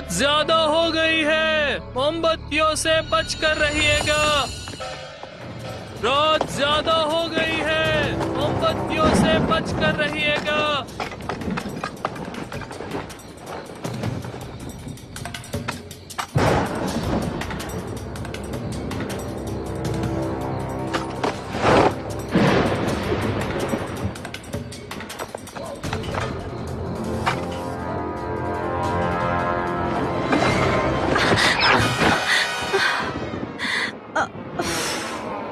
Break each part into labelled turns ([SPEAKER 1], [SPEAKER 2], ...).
[SPEAKER 1] रात ज्यादा हो गई है, मोमबत्तियों से बचकर रहिएगा। रात ज्यादा हो गई है, मोमबत्तियों से बचकर रहिएगा।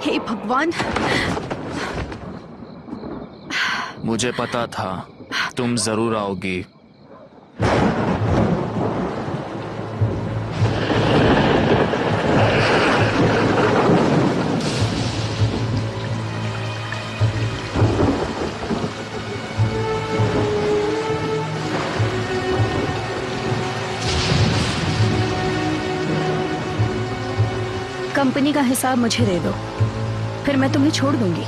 [SPEAKER 2] हे भगवान,
[SPEAKER 3] मुझे पता था तुम जरूर आओगी।
[SPEAKER 2] कंपनी का हिसाब मुझे दे दो, फिर मैं तुम्हें छोड़ दूंगी।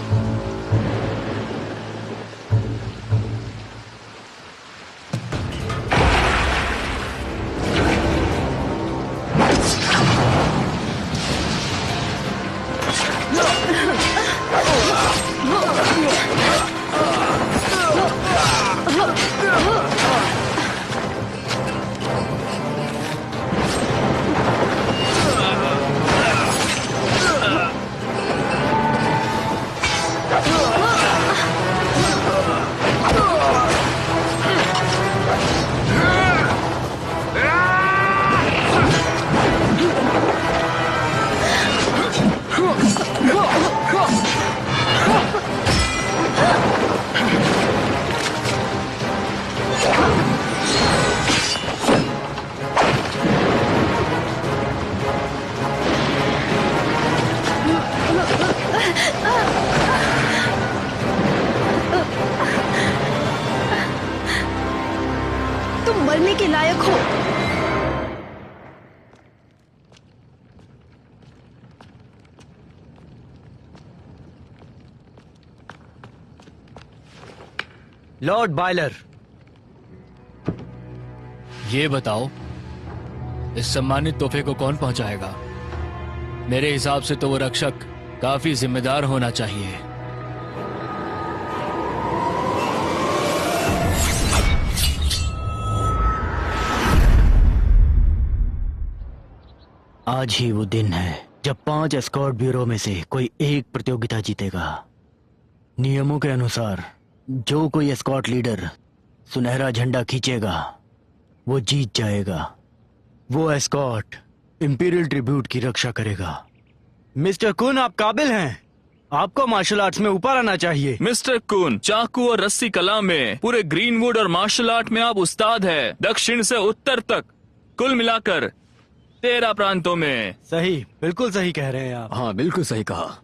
[SPEAKER 2] तुम मरने के लायक हो।
[SPEAKER 4] लॉर्ड बायलर,
[SPEAKER 1] ये बताओ, इस सम्मानित तोहफे को कौन पहुंचाएगा? मेरे हिसाब से तो वो रक्षक काफी जिम्मेदार होना चाहिए।
[SPEAKER 4] आज ही वो दिन है जब 5 एस्कॉर्ट ब्यूरो में से कोई एक प्रतियोगिता जीतेगा। नियमों के अनुसार जो कोई एस्कॉर्ट लीडर सुनहरा झंडा खींचेगा वो जीत जाएगा। वो एस्कॉर्ट इंपीरियल ट्रिब्यूट की रक्षा करेगा। मिस्टर कुन, आप काबिल हैं। आपको मार्शल आर्ट्स में ऊपर आना चाहिए।
[SPEAKER 3] मिस्टर कुन, चाकू और रस्सी कला में, पूरे ग्रीनवुड और मार्शल आर्ट में आप उस्ताद हैं। दक्षिण से उत्तर तक कुल मिलाकर 13 प्रांतों में।
[SPEAKER 4] सही, बिल्कुल सही कह रहे हैं आप।
[SPEAKER 5] हाँ, बिल्कुल सही कहा।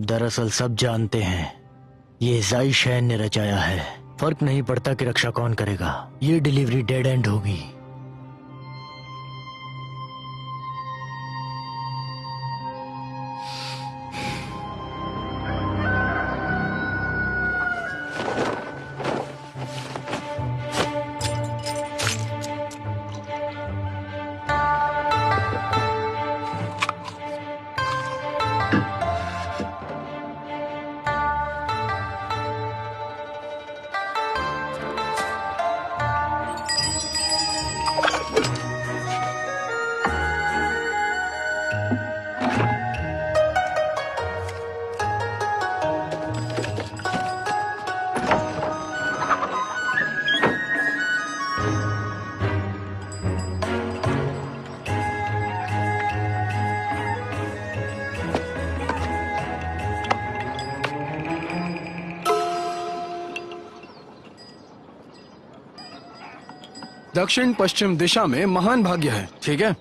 [SPEAKER 4] दरअसल सब जानते हैं ये जाई शैन ने रचाया है। फर्क नहीं पड़ता कि रक्षा कौन करेगा, ये डिलीवरी डेड एंड होगी।
[SPEAKER 5] दक्षिण पश्चिम दिशा में महान भाग्य है, ठीक है?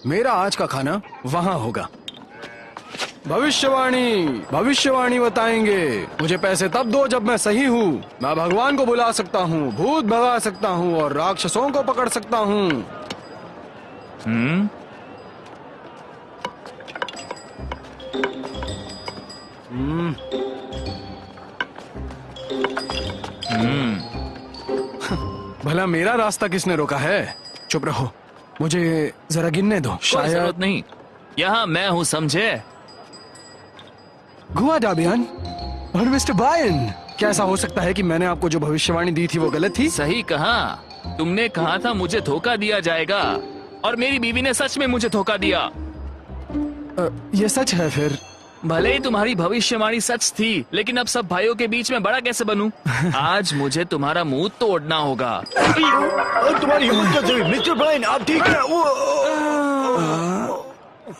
[SPEAKER 5] मेरा आज का खाना वहां होगा। भविष्यवाणी भविष्यवाणी बताएंगे। मुझे पैसे तब दो जब मैं सही हूँ। मैं भगवान को बुला सकता हूँ, भूत भगा सकता हूँ और राक्षसों को पकड़ सकता हूँ। भला मेरा रास्ता किसने रोका है? चुप रहो। मुझे जरा गिनने दो।
[SPEAKER 3] कोई जरूरत
[SPEAKER 5] शायद
[SPEAKER 3] नहीं, यहाँ मैं हूँ, समझे?
[SPEAKER 5] गुआ डाबियन और मिस्टर बायन, क्या ऐसा हो सकता है कि मैंने आपको जो भविष्यवाणी दी थी वो गलत थी?
[SPEAKER 3] सही कहा। तुमने कहा था मुझे धोखा दिया जाएगा, और मेरी बीवी ने सच में मुझे धोखा दिया।
[SPEAKER 5] ये सच है फिर?
[SPEAKER 3] भले ही तुम्हारी भविष्यवाणी सच थी, लेकिन अब सब भाइयों के बीच में बड़ा कैसे बनूं? आज मुझे तुम्हारा मुंह तोड़ना होगा।
[SPEAKER 4] तुम्हारी हिम्मत कैसे हुई? मिस्टर ब्रायन, आप ठीक हैं?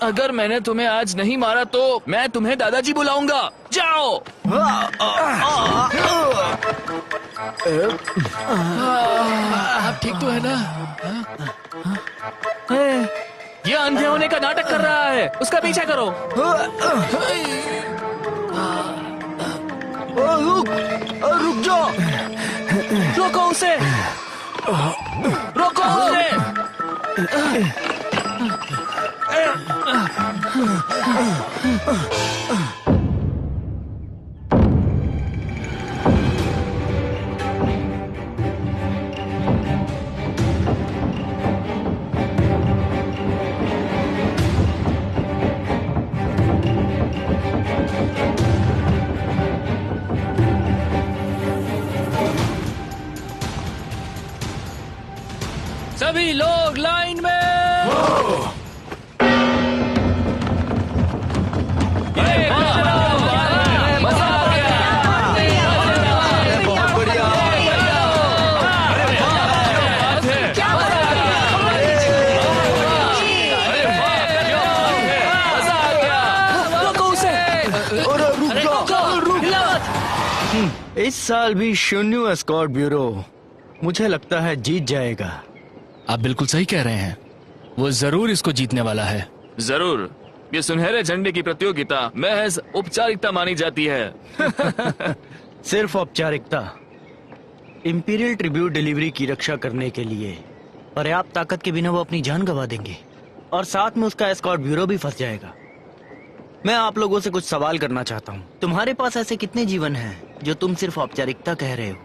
[SPEAKER 3] अगर मैंने तुम्हें आज नहीं मारा तो मैं तुम्हें दादाजी बुलाऊंगा। जाओ।
[SPEAKER 1] आप ठीक तो है ना?
[SPEAKER 3] ये अंधे होने का नाटक कर रहा है, उसका पीछा करो।
[SPEAKER 4] रुक जाओ।
[SPEAKER 3] रोको उसे, रोको उसे। सभी लोग लाइन में। ये मजा आ गया।
[SPEAKER 4] बहुत बढ़िया।
[SPEAKER 3] मजा आ गया। रोको उसे।
[SPEAKER 4] इस साल भी शून्य एस्कॉर्ट ब्यूरो मुझे लगता है जीत जाएगा।
[SPEAKER 1] आप बिल्कुल सही कह रहे हैं, वो जरूर इसको जीतने वाला है।
[SPEAKER 3] जरूर। ये सुनहरे झंडे की प्रतियोगिता महज औपचारिकता मानी जाती है।
[SPEAKER 4] सिर्फ औपचारिकता। इंपीरियल ट्रिब्यूट डिलीवरी की रक्षा करने के लिए पर्याप्त ताकत के बिना वो अपनी जान गंवा देंगे, और साथ में उसका एस्कॉर्ट ब्यूरो भी फंस जाएगा। मैं आप लोगों से कुछ सवाल करना चाहता हूँ। तुम्हारे पास ऐसे कितने जीवन हैं जो तुम सिर्फ औपचारिकता कह रहे हो?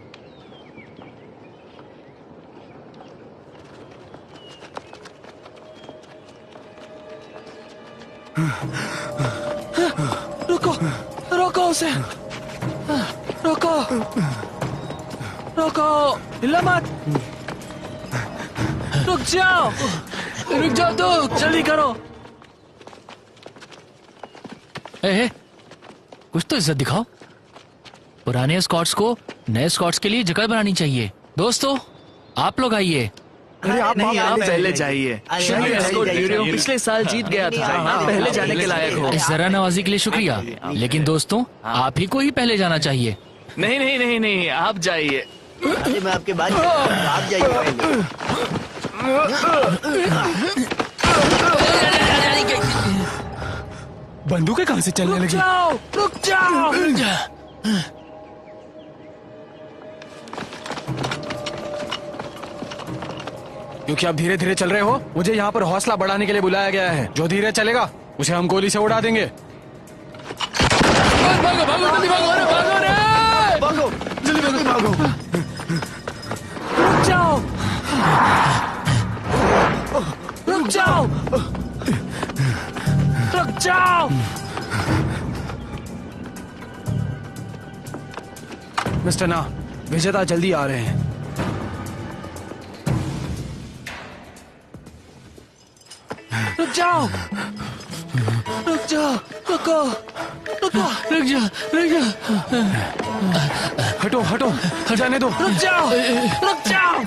[SPEAKER 3] रोको, रोको उसे। रोको, रोको, हिला मत। रुक जाओ, रुक जाओ तो, जल्दी करो।
[SPEAKER 1] ए, कुछ तो इज्जत दिखाओ। पुराने स्कॉट्स को नए स्कॉट्स के लिए जगह बनानी चाहिए। दोस्तों, आप लोग आइए।
[SPEAKER 5] अरे आप
[SPEAKER 3] आप पहले जाइए। शून्य एस्कॉर्ट ब्यूरो पिछले साल जीत गया था, आप पहले जाने के लायक हो।
[SPEAKER 1] इस जरा नवाजी के लिए शुक्रिया, लेकिन दोस्तों आप ही को ही पहले जाना चाहिए।
[SPEAKER 3] नहीं नहीं नहीं नहीं, आप जाइए।
[SPEAKER 4] अरे मैं आपके बाद आप जाइए पहले।
[SPEAKER 5] बंदूकें कहाँ से चलने
[SPEAKER 3] रुक
[SPEAKER 5] लगी?
[SPEAKER 3] जाओ, रुक जाओ।
[SPEAKER 5] क्योंकि आप धीरे धीरे चल रहे हो, मुझे यहाँ पर हौसला बढ़ाने के लिए बुलाया गया है। जो धीरे चलेगा उसे हम गोली से उड़ा देंगे।
[SPEAKER 3] भागो भागो जल्दी भागो, अरे भागो रे,
[SPEAKER 4] भागो, जल्दी भागो, भागो।
[SPEAKER 3] रुक जाओ, रुक जाओ, रुक जाओ।
[SPEAKER 5] मिस्टर ना, विजेता जल्दी आ रहे हैं।
[SPEAKER 3] रुक जाओ, रुक जाओ, रुको, रुको,
[SPEAKER 1] रुक जा, रुक जा।
[SPEAKER 5] हटो हटो, जाने दो।
[SPEAKER 3] रुक जाओ, रुक जाओ।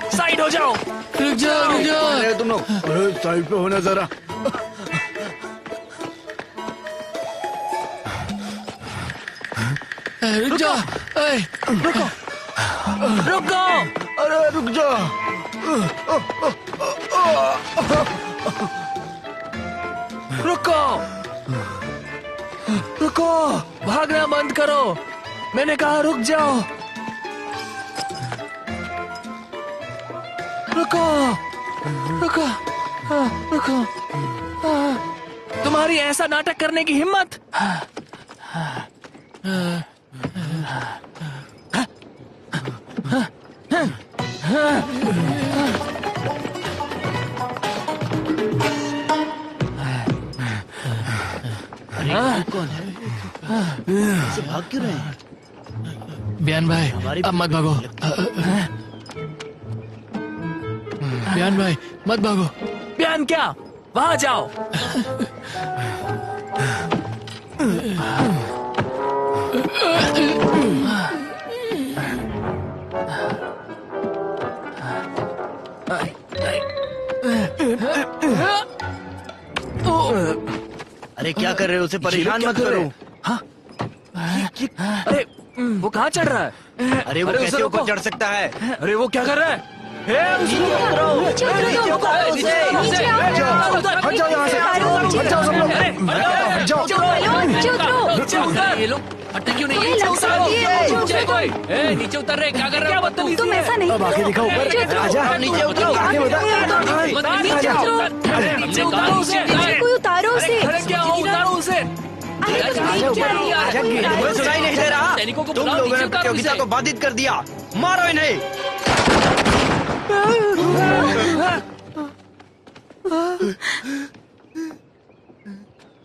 [SPEAKER 3] साइड हो जाओ।
[SPEAKER 1] रुक जा, रुक जा।
[SPEAKER 4] अरे तुम लोग, अरे साइड पे होना जरा।
[SPEAKER 1] रुक जा।
[SPEAKER 3] रुको, रुको।
[SPEAKER 4] अरे रुक जा।
[SPEAKER 3] रुको, रुको, भागना बंद करो। मैंने कहा रुक जाओ। रुको, रुको, रुको। तुम्हारी ऐसा नाटक करने की हिम्मत?
[SPEAKER 4] कौन है? ऐसे भाग क्यों रहे हैं?
[SPEAKER 1] बयान भाई अब मत भागो। बयान भाई मत भागो।
[SPEAKER 3] बयान क्या, वहां जाओ।
[SPEAKER 4] अरे क्या कर रहे हो? उसे परेशान मत करो।
[SPEAKER 3] अरे वो कहाँ चढ़ रहा है?
[SPEAKER 4] अरे वो
[SPEAKER 3] उसे
[SPEAKER 4] कैसे
[SPEAKER 3] रोको।
[SPEAKER 4] ऊपर चढ़ सकता है?
[SPEAKER 3] अरे वो क्या कर रहा है?
[SPEAKER 2] नीचे उतरो, नीचे उतरो, नीचे आओ।
[SPEAKER 5] हट जाओ यहाँ से, हट जाओ सब लोग। मैं कहता हूँ, हट जाओ।
[SPEAKER 2] नीचे उतरो।
[SPEAKER 1] ये लोग हटते क्यों नहीं?
[SPEAKER 2] तुम्हें
[SPEAKER 1] नीचे
[SPEAKER 2] लग
[SPEAKER 1] उतरो।
[SPEAKER 2] सकती है, नीचे उतरो।
[SPEAKER 1] नीचे उतर रहे, क्या कर रहे हो?
[SPEAKER 2] तुम ऐसा नहीं
[SPEAKER 5] अब आके दिखाओ ऊपर। आजा,
[SPEAKER 4] नीचे उतरो।
[SPEAKER 5] आगे बता।
[SPEAKER 1] नीचे उतरो। नीचे उतारो उसे।
[SPEAKER 2] कोई उतारो उसे।
[SPEAKER 1] खड़े क्या हो? उतारो उसे।
[SPEAKER 4] मुझे सुनाई नहीं दे रहा।
[SPEAKER 1] सैनिकों को
[SPEAKER 4] तुम
[SPEAKER 1] बुलाओ,
[SPEAKER 4] लोगों
[SPEAKER 1] नीचे
[SPEAKER 4] ने
[SPEAKER 1] उतारो
[SPEAKER 4] प्रतियोगिता
[SPEAKER 1] इसे।
[SPEAKER 4] को बाधित कर दिया। मारो इन्हें।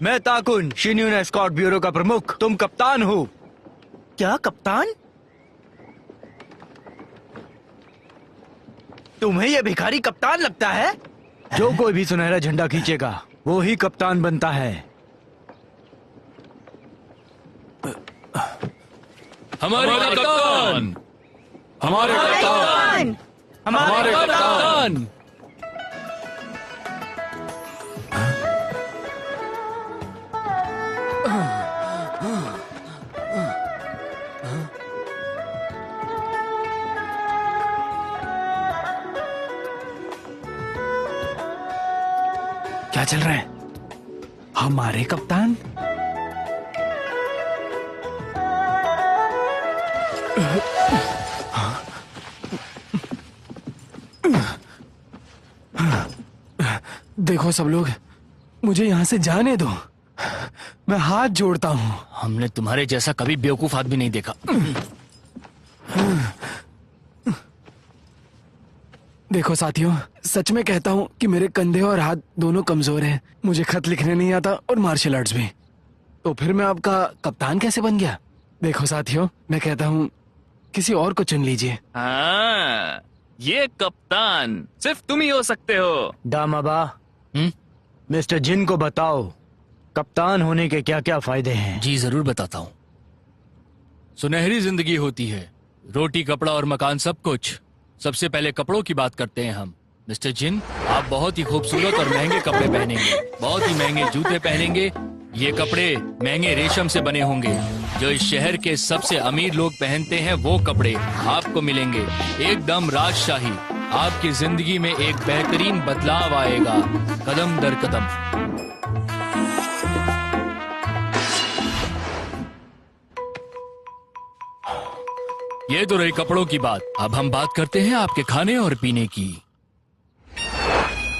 [SPEAKER 4] मैं ताकुन, शिन्यून एस्कॉर्ट ब्यूरो का प्रमुख। तुम कप्तान हो। क्या कप्तान? तुम्हें यह भिखारी कप्तान लगता है? जो कोई भी सुनहरा झंडा खींचेगा वो ही कप्तान बनता है।
[SPEAKER 3] हमारे कप्तान,
[SPEAKER 5] हमारे कप्तान,
[SPEAKER 4] हमारे
[SPEAKER 1] कप्तान।
[SPEAKER 5] क्या चल रहा है? हमारे कप्तान? देखो सब लोग, मुझे यहाँ से जाने दो। मैं हाथ जोड़ता हूँ।
[SPEAKER 1] हमने तुम्हारे जैसा कभी बेवकूफ आदमी नहीं देखा।
[SPEAKER 5] देखो साथियों, सच में कहता हूँ कि मेरे कंधे और हाथ दोनों कमजोर हैं। मुझे खत लिखने नहीं आता और मार्शल आर्ट्स भी। तो फिर मैं आपका कप्तान कैसे बन गया? देखो साथियों, मैं कहता हूँ किसी और को चुन लीजिए।
[SPEAKER 3] हाँ, ये कप्तान सिर्फ तुम ही हो सकते हो।
[SPEAKER 4] दामाबा, मिस्टर जिन को बताओ कप्तान होने के क्या क्या फायदे हैं।
[SPEAKER 1] जी जरूर बताता हूँ। सुनहरी जिंदगी होती है, रोटी कपड़ा और मकान सब कुछ। सबसे पहले कपड़ों की बात करते हैं हम। मिस्टर जिन, आप बहुत ही खूबसूरत और महंगे कपड़े पहनेंगे, बहुत ही महंगे जूते पहनेंगे। ये कपड़े महंगे रेशम से बने होंगे। जो इस शहर के सबसे अमीर लोग पहनते हैं वो कपड़े आपको मिलेंगे। एकदम राजशाही। आपकी जिंदगी में एक बेहतरीन बदलाव आएगा, कदम दर कदम। ये तो रही कपड़ों की बात। अब हम बात करते हैं आपके खाने और पीने की।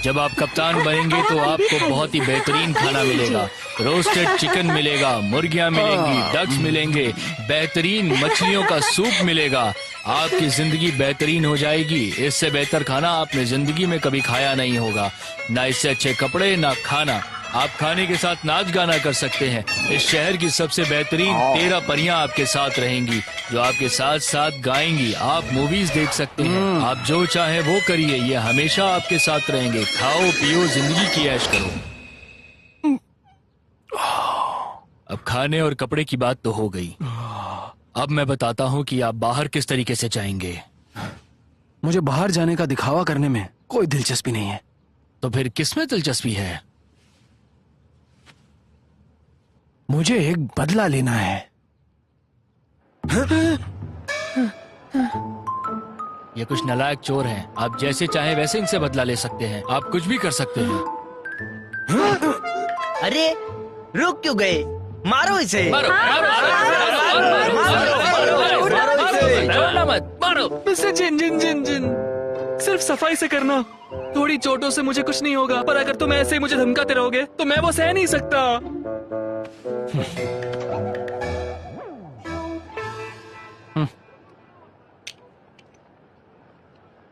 [SPEAKER 1] जब आप कप्तान बनेंगे तो आपको बहुत ही बेहतरीन खाना मिलेगा। रोस्टेड चिकन मिलेगा, मुर्गियां मिलेंगी, डक्स मिलेंगे, बेहतरीन मछलियों का सूप मिलेगा। आपकी जिंदगी बेहतरीन हो जाएगी। इससे बेहतर खाना आपने जिंदगी में कभी खाया नहीं होगा। ना इससे अच्छे कपड़े, ना खाना। आप खाने के साथ नाच गाना कर सकते हैं। इस शहर की सबसे बेहतरीन 13 परियां आपके साथ रहेंगी, जो आपके साथ साथ गाएंगी। आप मूवीज देख सकते हैं। आप जो चाहे वो करिए, ये हमेशा आपके साथ रहेंगे। खाओ पियो, जिंदगी की ऐश करो। अब खाने और कपड़े की बात तो हो गई। अब मैं बताता हूँ कि आप बाहर किस तरीके से जाएंगे।
[SPEAKER 5] मुझे बाहर जाने का दिखावा करने में कोई दिलचस्पी नहीं है।
[SPEAKER 1] तो फिर किसमें दिलचस्पी है?
[SPEAKER 5] मुझे एक बदला लेना है।
[SPEAKER 1] ये कुछ नालायक चोर हैं। आप जैसे चाहे वैसे इनसे बदला ले सकते हैं। आप कुछ भी कर सकते हैं।
[SPEAKER 4] अरे रुक क्यों गए? मारो इसे।
[SPEAKER 1] मारो, मारो, डरना मत, मारो।
[SPEAKER 3] मिस्टर जिन जिन जिन जिन, सिर्फ सफाई से करना। थोड़ी चोटों से मुझे कुछ नहीं होगा, पर अगर तुम ऐसे ही मुझे धमकाते रहोगे तो मैं वो सह नहीं सकता।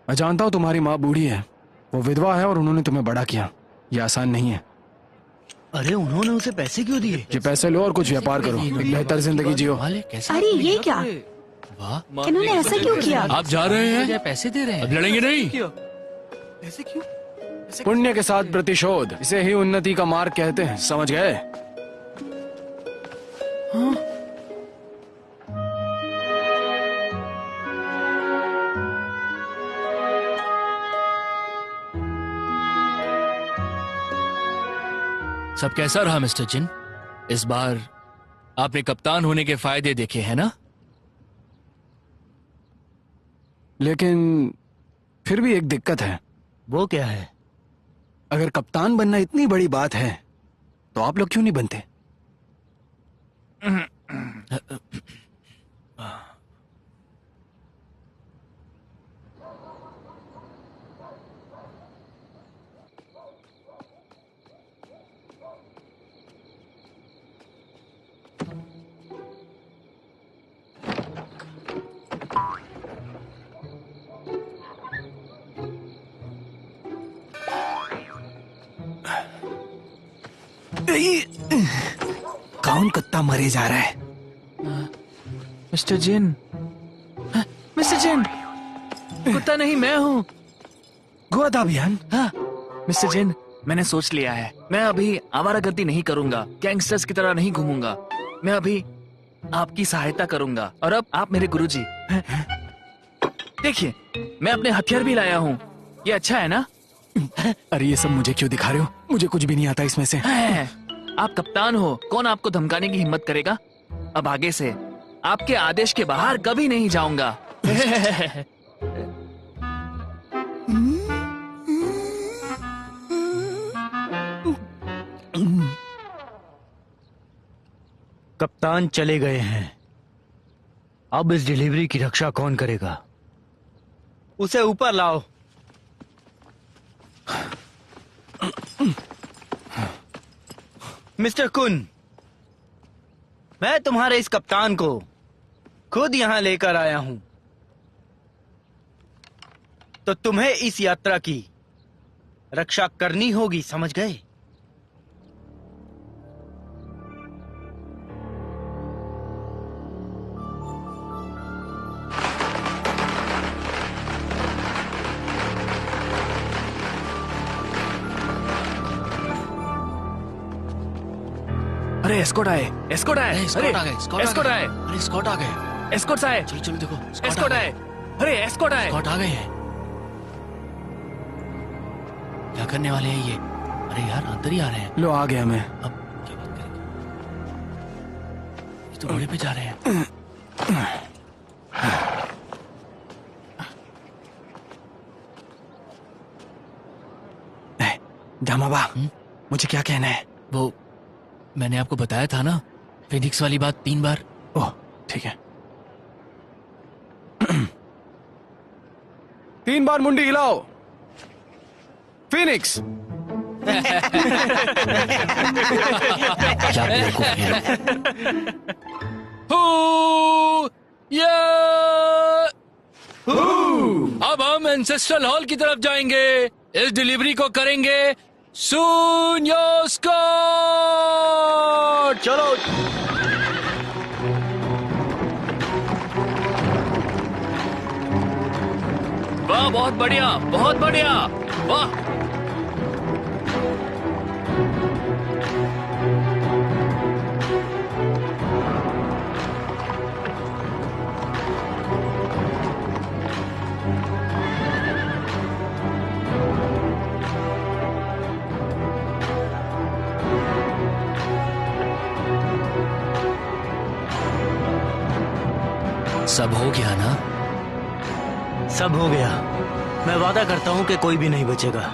[SPEAKER 5] मैं जानता हूं तुम्हारी माँ बूढ़ी है, वो विधवा है और उन्होंने तुम्हें बड़ा किया। ये आसान नहीं है।
[SPEAKER 4] अरे उन्होंने उसे पैसे क्यों दिए?
[SPEAKER 5] ये पैसे लो और कुछ व्यापार करो, एक बेहतर जिंदगी जियो।
[SPEAKER 1] वाले कैसे?
[SPEAKER 2] अरे ये क्या,
[SPEAKER 1] वाह,
[SPEAKER 2] इन्होंने ऐसा क्यों किया?
[SPEAKER 1] आप जा रहे हैं? पैसे दे रहे हैं? अब लड़ेंगे नहीं?
[SPEAKER 5] ऐसे क्यों? पुण्य के साथ प्रतिशोध, इसे ही उन्नति का मार्ग कहते हैं, समझ गए?
[SPEAKER 1] सब कैसा रहा मिस्टर जिन? इस बार आपने कप्तान होने के फायदे देखे हैं ना?
[SPEAKER 5] लेकिन फिर भी एक दिक्कत है।
[SPEAKER 4] वो क्या है?
[SPEAKER 5] अगर कप्तान बनना इतनी बड़ी बात है तो आप लोग क्यों नहीं बनते? कौन कुत्ता मरे जा रहा है?
[SPEAKER 3] मिस्टर जिन, मिस्टर जिन, कुत्ता नहीं मैं हूँ।
[SPEAKER 5] गोदा अभियान।
[SPEAKER 3] हाँ, मिस्टर जिन, मैंने सोच लिया है, मैं अभी आवारागर्दी नहीं करूंगा, गैंगस्टर्स की तरह नहीं घूमूंगा। मैं अभी आपकी सहायता करूंगा और अब आप मेरे गुरुजी। देखिए, मैं अपने हथियार भी लाया हूँ, ये अच्छा है ना?
[SPEAKER 5] अरे ये सब मुझे क्यों दिखा रहे हो? मुझे कुछ भी नहीं आता इसमें से।
[SPEAKER 3] आप कप्तान हो, कौन आपको धमकाने की हिम्मत करेगा? अब आगे से आपके आदेश के बाहर कभी नहीं जाऊंगा।
[SPEAKER 4] कप्तान चले गए हैं, अब इस डिलीवरी की रक्षा कौन करेगा? उसे ऊपर लाओ। मिस्टर कुन, मैं तुम्हारे इस कप्तान को खुद यहां लेकर आया हूं, तो तुम्हें इस यात्रा की रक्षा करनी होगी, समझ गए?
[SPEAKER 3] अरे एस्कॉर्ट आए, एस्कॉर्ट आए,
[SPEAKER 1] एस्कॉर्ट आ गए,
[SPEAKER 3] एस्कॉर्ट आए,
[SPEAKER 1] अरे स्कॉट आ गए।
[SPEAKER 3] एस्कॉर्ट आए,
[SPEAKER 1] चलो चलो देखो,
[SPEAKER 3] एस्कॉर्ट आए, अरे एस्कॉर्ट आए।
[SPEAKER 1] स्कॉट आ गए हैं। क्या करने वाले हैं ये? अरे यार अंदर ही आ रहे हैं।
[SPEAKER 5] लो आ गया मैं।
[SPEAKER 1] अब क्या बात करेंगे? ये तो घोड़े पे जा रहे हैं।
[SPEAKER 5] जामाबा, मुझे क्या कहना है?
[SPEAKER 1] वो मैंने आपको बताया था ना, फिनिक्स वाली बात 3 बार।
[SPEAKER 5] ओह ठीक है। 3 बार मुंडी हिलाओ। फिनिक्स।
[SPEAKER 1] क्या बेवकूफ है। अब हम एंसेस्ट्रल हॉल की तरफ जाएंगे, इस डिलीवरी को करेंगे सून योर स्कॉट।
[SPEAKER 4] चलो।
[SPEAKER 3] वाह, बहुत बढ़िया, बहुत बढ़िया, वाह।
[SPEAKER 1] सब हो गया ना?
[SPEAKER 4] सब हो गया। मैं वादा करता हूं कि कोई भी नहीं बचेगा।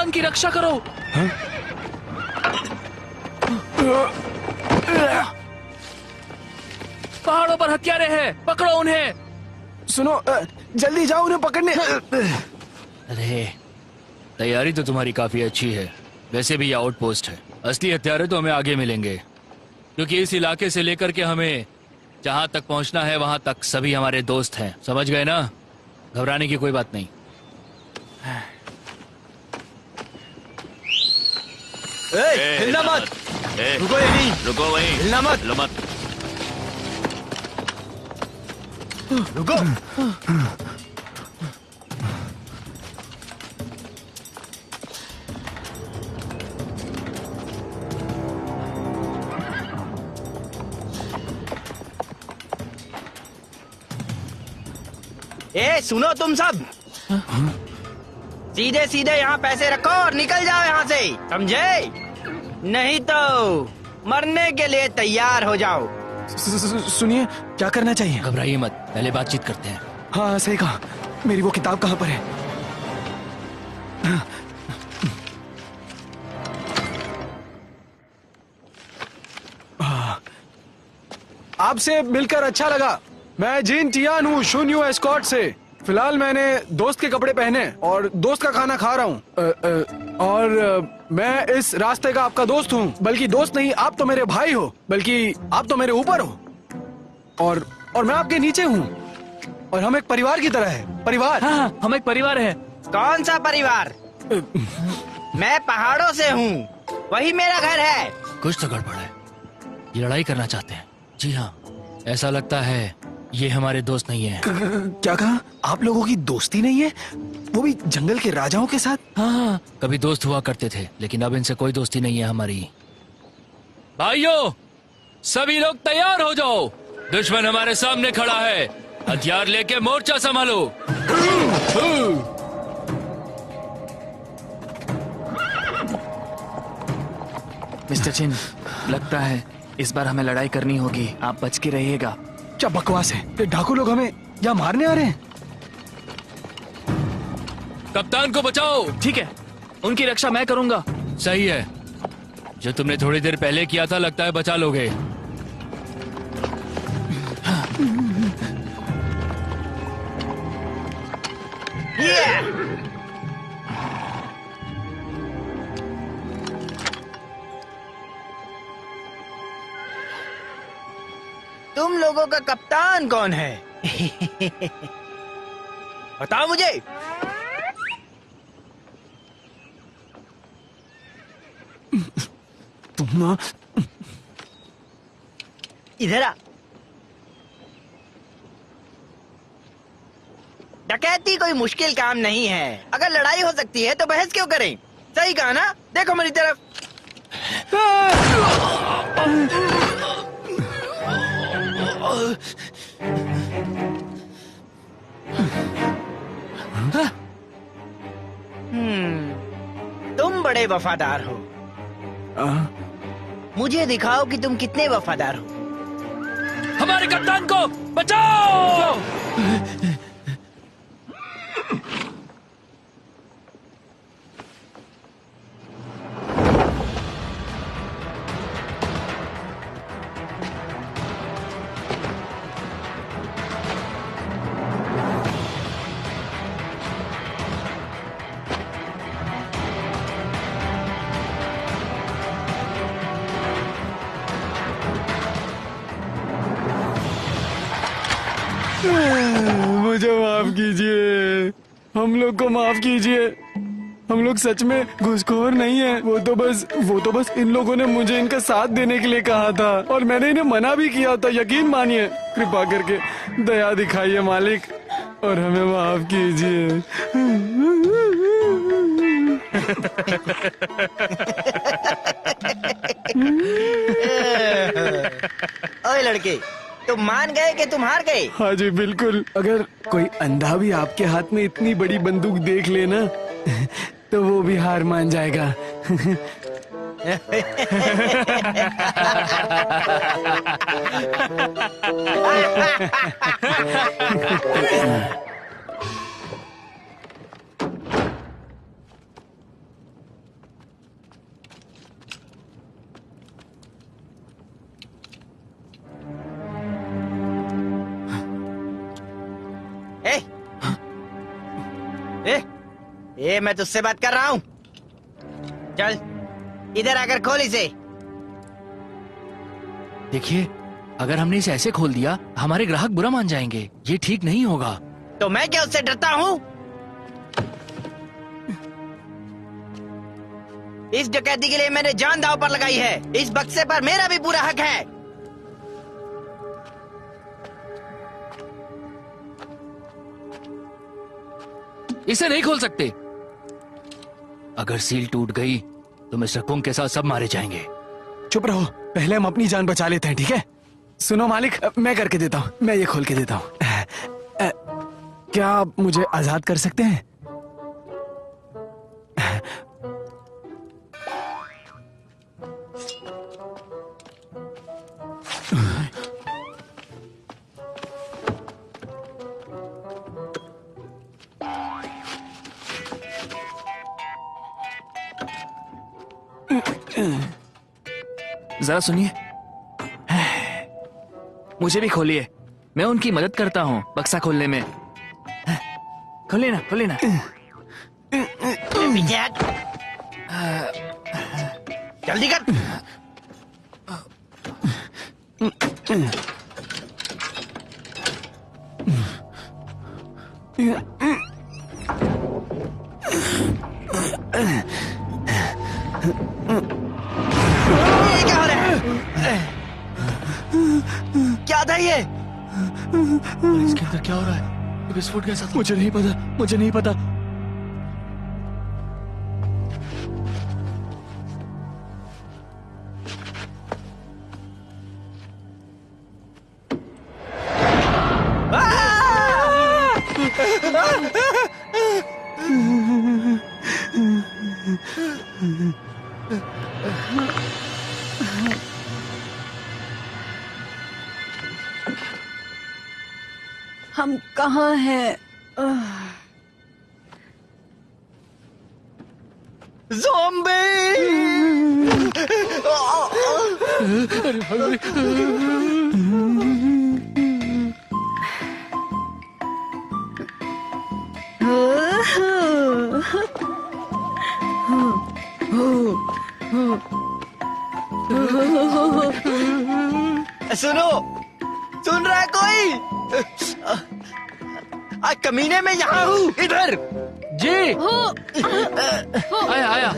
[SPEAKER 3] कप्तान की रक्षा करो। पहाड़ों पर हथियारे हैं, पकड़ो उन्हें।
[SPEAKER 5] सुनो, जल्दी जाओ उन्हें पकड़ने।
[SPEAKER 1] अरे तैयारी तो तुम्हारी काफी अच्छी है। वैसे भी ये आउटपोस्ट है, असली हथियारे तो हमें आगे मिलेंगे, क्योंकि इस इलाके से लेकर के हमें जहां तक पहुंचना है वहां तक सभी हमारे दोस्त हैं। समझ गए ना? घबराने की कोई बात नहीं।
[SPEAKER 4] हिलना मत, रुको यहीं,
[SPEAKER 1] रुको वहीं,
[SPEAKER 4] हिलना मत,
[SPEAKER 1] हिलो मत।
[SPEAKER 4] रुको।
[SPEAKER 6] ए सुनो तुम सब, सीधे सीधे यहाँ पैसे रखो और निकल जाओ यहाँ से, समझे? नहीं तो मरने के लिए तैयार हो जाओ।
[SPEAKER 5] सुनिए, क्या करना चाहिए?
[SPEAKER 1] घबराइए मत, पहले बातचीत करते हैं।
[SPEAKER 5] हाँ सही कहा। मेरी वो किताब कहाँ पर है? आपसे मिलकर अच्छा लगा। मैं जीन टियान हूँ, शून्य एस्कॉर्ट से। फिलहाल मैंने दोस्त के कपड़े पहने और दोस्त का खाना खा रहा हूँ। और मैं इस रास्ते का आपका दोस्त हूँ। बल्कि दोस्त नहीं, आप तो मेरे भाई हो, बल्कि आप तो मेरे ऊपर हो। और मैं आपके नीचे हूँ। और हम एक परिवार की तरह है। परिवार।
[SPEAKER 3] हाँ, हम एक परिवार है।
[SPEAKER 6] कौन सा परिवार? मैं पहाड़ों से हूँ, वही मेरा घर है।
[SPEAKER 1] कुछ तो गड़बड़ है, ये लड़ाई करना चाहते हैं। जी हाँ, ऐसा लगता है ये हमारे दोस्त नहीं है।
[SPEAKER 5] क्या कहा? आप लोगों की दोस्ती नहीं है? वो भी जंगल के राजाओं के साथ?
[SPEAKER 1] हाँ, कभी दोस्त हुआ करते थे, लेकिन अब इनसे कोई दोस्ती नहीं है हमारी। भाइयों, सभी लोग तैयार हो जाओ, दुश्मन हमारे सामने खड़ा है। हथियार लेके मोर्चा संभालो।
[SPEAKER 3] मिस्टर चिन, लगता है इस बार हमें लड़ाई करनी होगी। आप बच के रहिएगा।
[SPEAKER 5] क्या बकवास है? ये डाकू लोग हमें यहाँ मारने आ रहे हैं।
[SPEAKER 1] कप्तान को बचाओ।
[SPEAKER 3] ठीक है, उनकी रक्षा मैं करूंगा।
[SPEAKER 1] सही है, जो तुमने थोड़ी देर पहले किया था लगता है बचा लोगे।
[SPEAKER 6] तुम लोगों का कप्तान कौन है? बताओ मुझे।
[SPEAKER 5] तुम ना,
[SPEAKER 6] इधर आ। डकैती कोई मुश्किल काम नहीं है। अगर लड़ाई हो सकती है तो बहस क्यों करें? सही कहा ना? देखो मेरी तरफ। तुम बड़े वफादार हो। मुझे दिखाओ कि तुम कितने वफादार हो।
[SPEAKER 1] हमारे कप्तान को बचाओ।
[SPEAKER 5] मुझे माफ कीजिए, हम लोग को माफ कीजिए। हम लोग सच में घुसखोर नहीं है। वो तो बस इन लोगों ने मुझे इनका साथ देने के लिए कहा था और मैंने इन्हें मना भी किया था। यकीन मानिए, कृपा करके दया दिखाइए मालिक और हमें माफ कीजिए।
[SPEAKER 6] ओए लड़के, तुम मान गए कि तुम हार गए?
[SPEAKER 5] हाँ जी बिल्कुल। अगर कोई अंधा भी आपके हाथ में इतनी बड़ी बंदूक देख लेना तो वो भी हार मान जाएगा।
[SPEAKER 6] ये मैं तुझसे बात कर रहा हूँ। चल इधर आकर खोल इसे।
[SPEAKER 3] देखिए, अगर हमने इसे ऐसे खोल दिया हमारे ग्राहक बुरा मान जाएंगे। ये ठीक नहीं होगा।
[SPEAKER 6] तो मैं क्या उससे डरता हूँ? इस डकैती के लिए मैंने जान दांव पर लगाई है। इस बक्से पर मेरा भी पूरा हक है।
[SPEAKER 3] इसे नहीं खोल सकते। अगर सील टूट गई तो मिस्टर कुंग के साथ सब मारे जाएंगे।
[SPEAKER 5] चुप रहो, पहले हम अपनी जान बचा लेते हैं, ठीक है? सुनो मालिक, मैं करके देता हूँ, मैं ये खोल के देता हूँ। क्या आप मुझे आजाद कर सकते हैं?
[SPEAKER 3] जरा सुनिए, मुझे भी खोलिए। मैं उनकी मदद करता हूँ बक्सा खोलने में। खोलिए ना, खोलिए ना।
[SPEAKER 6] पीछे हट। जल्दी कर। ये क्या हो रहा है? क्या था ये?
[SPEAKER 3] इसके अंदर क्या हो रहा है? ये विस्फोट कैसा था?
[SPEAKER 5] मुझे नहीं पता, मुझे नहीं पता।
[SPEAKER 2] हम कहाँ हैं?
[SPEAKER 6] सुनो, सुन रहा है कोई? कमीने में यहाँ हूँ, इधर।
[SPEAKER 3] जी। आया आया।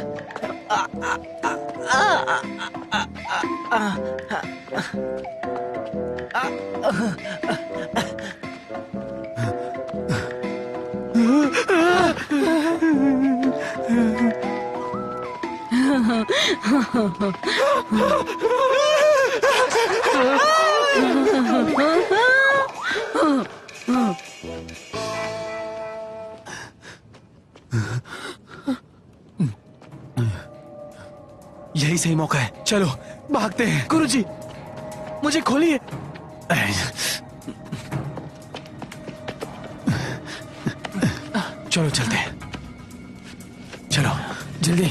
[SPEAKER 5] यही सही मौका है, चलो भागते हैं।
[SPEAKER 3] गुरुजी, मुझे खोलिए।
[SPEAKER 5] चलो चलते हैं, चलो जल्दी।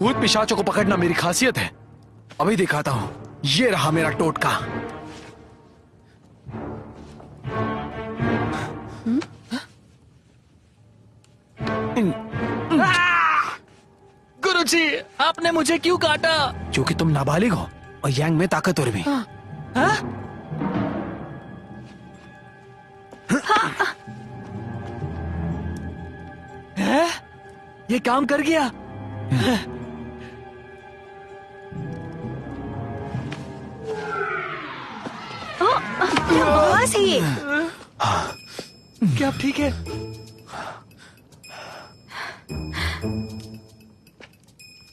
[SPEAKER 5] भूत पिशाचों को पकड़ना मेरी खासियत है। अभी दिखाता हूं, ये रहा मेरा टोटका।
[SPEAKER 3] गुरुजी, आपने मुझे क्यों काटा?
[SPEAKER 5] क्योंकि तुम नाबालिग हो और यांग में ताकतवर भी।
[SPEAKER 3] ये काम कर गया।
[SPEAKER 2] क्या बकवास है ये?
[SPEAKER 3] क्या आप ठीक है?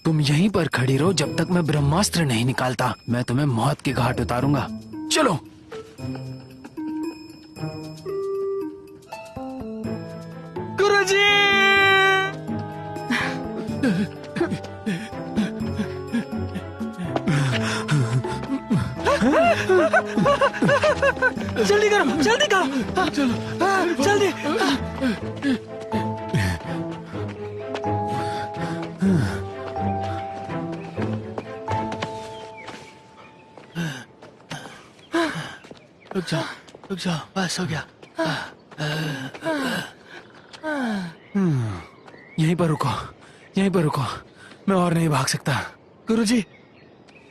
[SPEAKER 5] तुम यहीं पर खड़ी रहो जब तक मैं ब्रह्मास्त्र नहीं निकालता। मैं तुम्हें मौत के घाट उतारूंगा। चलो।
[SPEAKER 3] गुरुजी! जल्दी करो, जल्दी करो। चलो, जल्दी।
[SPEAKER 1] रुक जाओ, बस हो गया।
[SPEAKER 5] यहीं पर रुको, यहीं पर रुको, मैं और नहीं भाग सकता।
[SPEAKER 3] गुरुजी,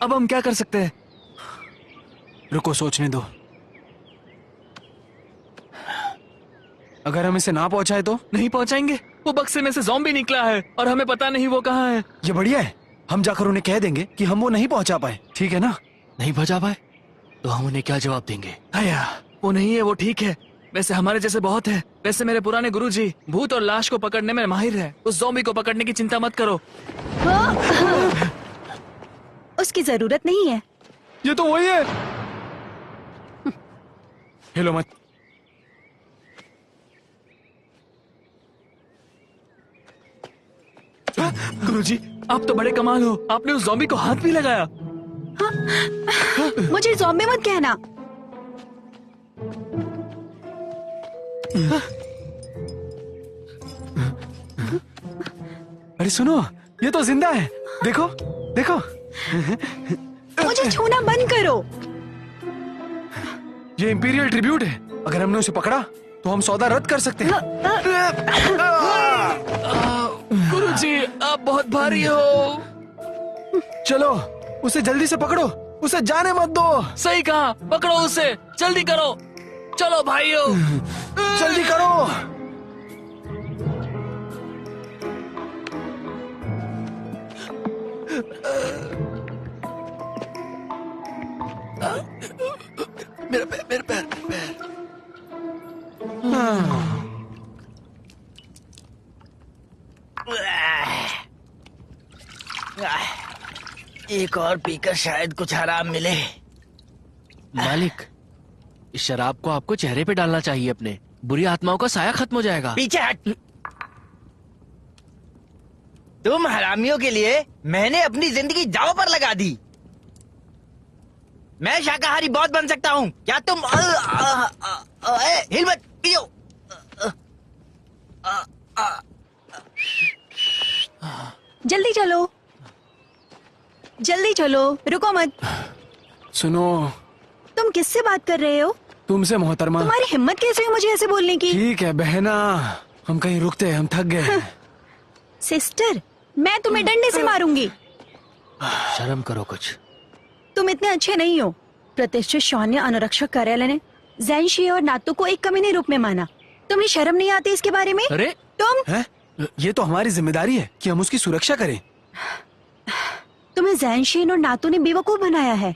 [SPEAKER 3] अब हम क्या कर सकते हैं?
[SPEAKER 5] रुको, सोचने दो। अगर हम इसे ना पहुंचाए तो?
[SPEAKER 3] नहीं पहुंचाएंगे। वो बक्से में से ज़ॉम्बी निकला है और हमें पता नहीं वो कहाँ है।
[SPEAKER 5] ये बढ़िया है, हम जाकर उन्हें कह देंगे कि हम वो नहीं पहुंचा पाए, ठीक है ना?
[SPEAKER 1] नहीं बचा पाए तो हम उन्हें क्या जवाब देंगे?
[SPEAKER 3] आया, वो नहीं है, वो ठीक है। वैसे हमारे जैसे बहुत है। वैसे मेरे पुराने गुरुजी भूत और लाश को पकड़ने में माहिर है। उस ज़ॉम्बी को पकड़ने की चिंता मत करो।
[SPEAKER 2] उसकी जरूरत नहीं है।
[SPEAKER 5] ये तो वही है। हिलो मत।
[SPEAKER 3] गुरुजी, आप तो बड़े कमाल हो। आपने उस ज़ॉम्बी को हाथ भी लगाया।
[SPEAKER 2] मुझे ज़ॉम्बी मत कहना।
[SPEAKER 5] अरे सुनो, ये तो जिंदा है। देखो देखो।
[SPEAKER 2] मुझे छूना बंद करो।
[SPEAKER 5] ये इंपीरियल ट्रिब्यूट है। अगर हमने उसे पकड़ा तो हम सौदा रद्द कर सकते हैं।
[SPEAKER 3] गुरुजी, आप बहुत भारी हो।
[SPEAKER 5] चलो, उसे जल्दी से पकड़ो, उसे जाने मत दो।
[SPEAKER 3] सही कहा, पकड़ो उसे, जल्दी करो। चलो भाइयों,
[SPEAKER 5] जल्दी करो।
[SPEAKER 1] मेरा पैर, मेरा पैर, मेरा पैर।
[SPEAKER 6] एक और पीकर शायद कुछ आराम मिले।
[SPEAKER 1] मालिक, इस शराब को आपको चेहरे पे डालना चाहिए अपने। बुरी आत्माओं का साया खत्म हो जाएगा।
[SPEAKER 6] पीछे हट। तुम हरामियों के लिए मैंने अपनी जिंदगी दांव पर लगा दी। मैं शाकाहारी बहुत बन सकता हूँ। क्या तुम हिल मत, पियो।
[SPEAKER 2] जल्दी चलो, जल्दी चलो, रुको मत।
[SPEAKER 5] सुनो,
[SPEAKER 2] तुम किससे बात कर रहे हो?
[SPEAKER 5] तुमसे मोहतरमा।
[SPEAKER 2] तुम्हारी हिम्मत कैसे हुई मुझे ऐसे बोलने की?
[SPEAKER 5] ठीक है बहना, हम कहीं रुकते हैं, हम थक गए।
[SPEAKER 2] सिस्टर, मैं तुम्हें डंडे से मारूंगी।
[SPEAKER 1] शर्म करो कुछ।
[SPEAKER 2] तुम इतने अच्छे नहीं हो। प्रतिष्ठित सैन्य अनुरक्षक कार्यालय ने ज़ैनशी और नातू को एक कमीने रूप में माना। तुम्हें शर्म नहीं आती इसके बारे में?
[SPEAKER 1] अरे
[SPEAKER 2] तुम
[SPEAKER 5] हैं? ये तो हमारी जिम्मेदारी है कि हम उसकी सुरक्षा करें।
[SPEAKER 2] तुम्हें ज़ैनशीन और नातू ने बेवकूफ बनाया है।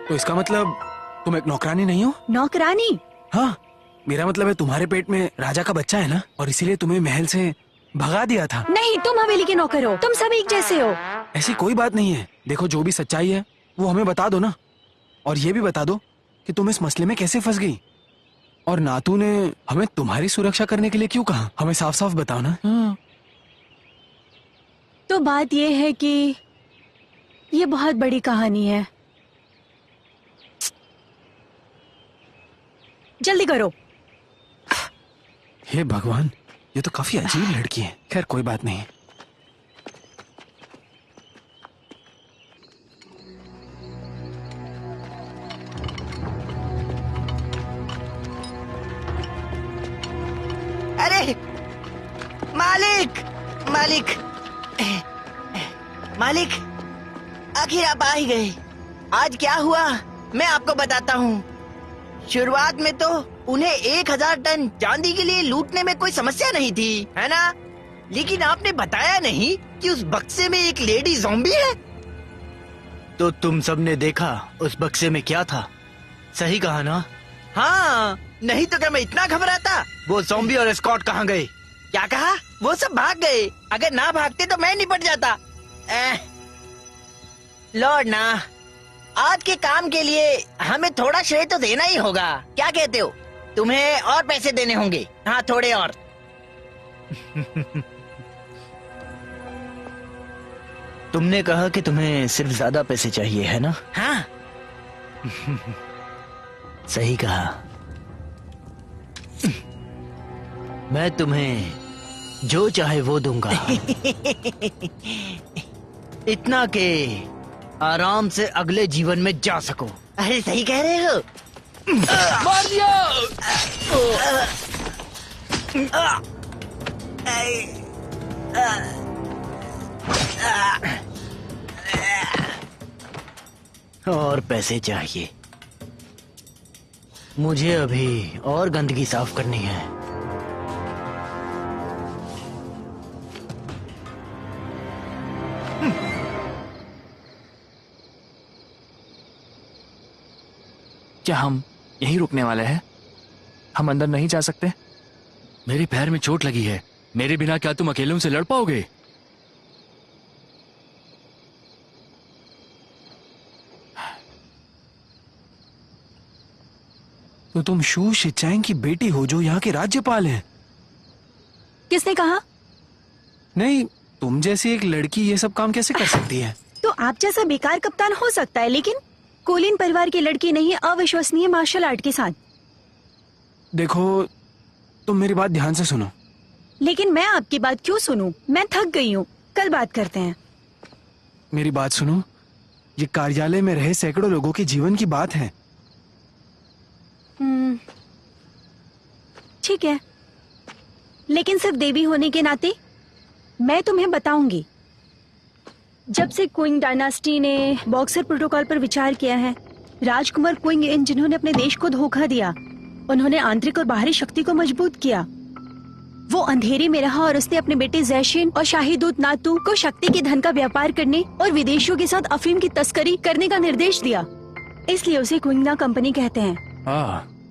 [SPEAKER 5] तो इसका मतलब तुम एक नौकरानी नहीं हो?
[SPEAKER 2] नौकरानी?
[SPEAKER 5] हाँ, मेरा मतलब है तुम्हारे पेट में राजा का बच्चा है ना, और इसीलिए तुम्हें महल से भगा दिया था।
[SPEAKER 2] नहीं, तुम हवेली के नौकर हो। तुम सब एक जैसे हो।
[SPEAKER 5] ऐसी कोई बात नहीं है। देखो, जो भी सच्चाई है वो हमें बता दो ना, और ये भी बता दो कि तुम इस मसले में कैसे फंस गई। और नातू ने हमें तुम्हारी सुरक्षा करने के लिए क्यों कहा? हमें साफ साफ बताओ ना।
[SPEAKER 2] तो बात ये है कि ये बहुत बड़ी कहानी है। जल्दी करो।
[SPEAKER 5] हे भगवान, ये तो काफी अजीब लड़की है। खैर कोई बात नहीं।
[SPEAKER 6] अरे मालिक, मालिक, मालिक, आखिर आप आ ही गए। आज क्या हुआ मैं आपको बताता हूँ। शुरुआत में तो उन्हें 1000 टन चांदी के लिए लूटने में कोई समस्या नहीं थी, है ना? लेकिन आपने बताया नहीं कि उस बक्से में एक लेडी ज़ॉम्बी है।
[SPEAKER 4] तो तुम सबने देखा उस बक्से में क्या था? सही कहा ना?
[SPEAKER 6] हाँ, नहीं तो क्या मैं इतना घबराता। वो ज़ॉम्बी और स्कॉट कहाँ गए? क्या कहा? वो सब भाग गए। अगर ना भागते तो मैं निपट जाता। लॉर्ड ना, आज के काम के लिए हमें थोड़ा श्रेय तो देना ही होगा। क्या कहते हो? तुम्हें और पैसे देने होंगे। हाँ, थोड़े और।
[SPEAKER 4] तुमने कहा कि तुम्हें सिर्फ ज्यादा पैसे चाहिए, है ना?
[SPEAKER 6] हाँ।
[SPEAKER 4] सही कहा। मैं तुम्हें जो चाहे वो दूंगा।
[SPEAKER 6] इतना के आराम से अगले जीवन में जा सको। अरे सही कह रहे हो।
[SPEAKER 1] मार दिया।
[SPEAKER 4] और पैसे चाहिए। मुझे अभी और गंदगी साफ करनी है।
[SPEAKER 3] क्या हम यहीं रुकने वाले हैं? हम अंदर नहीं जा सकते?
[SPEAKER 1] मेरे पैर में चोट लगी है, मेरे बिना क्या तुम अकेले उनसे लड़ पाओगे?
[SPEAKER 5] तो तुम शू शिचांग की बेटी हो जो यहाँ के राज्यपाल हैं?
[SPEAKER 2] किसने कहा?
[SPEAKER 5] नहीं, तुम जैसी एक लड़की ये सब काम कैसे कर सकती है?
[SPEAKER 2] तो आप जैसा बेकार कप्तान हो सकता है, लेकिन कोलिन परिवार की लड़की नहीं है अविश्वसनीय मार्शल आर्ट के साथ।
[SPEAKER 5] देखो, तुम मेरी बात ध्यान से सुनो।
[SPEAKER 2] लेकिन मैं आपकी बात क्यों सुनूं? मैं थक गई हूँ, कल बात करते हैं।
[SPEAKER 5] मेरी बात सुनो, ये कार्यालय में रहे सैकड़ों लोगों के जीवन की बात है।
[SPEAKER 2] ठीक है, लेकिन सिर्फ देवी होने के नाते मैं तुम्हें बताऊंगी। जब से क्विंग डायनास्टी ने बॉक्सर प्रोटोकॉल पर विचार किया है, राजकुमार क्विंग इन जिन्होंने अपने देश को धोखा दिया, उन्होंने आंतरिक और बाहरी शक्ति को मजबूत किया। वो अंधेरे में रहा और उसने अपने बेटे जैशिन और शाही दूत नातू को शक्ति के धन का व्यापार करने और विदेशियों के साथ अफीम की तस्करी करने का निर्देश दिया। इसलिए उसे क्विंगना कंपनी कहते हैं।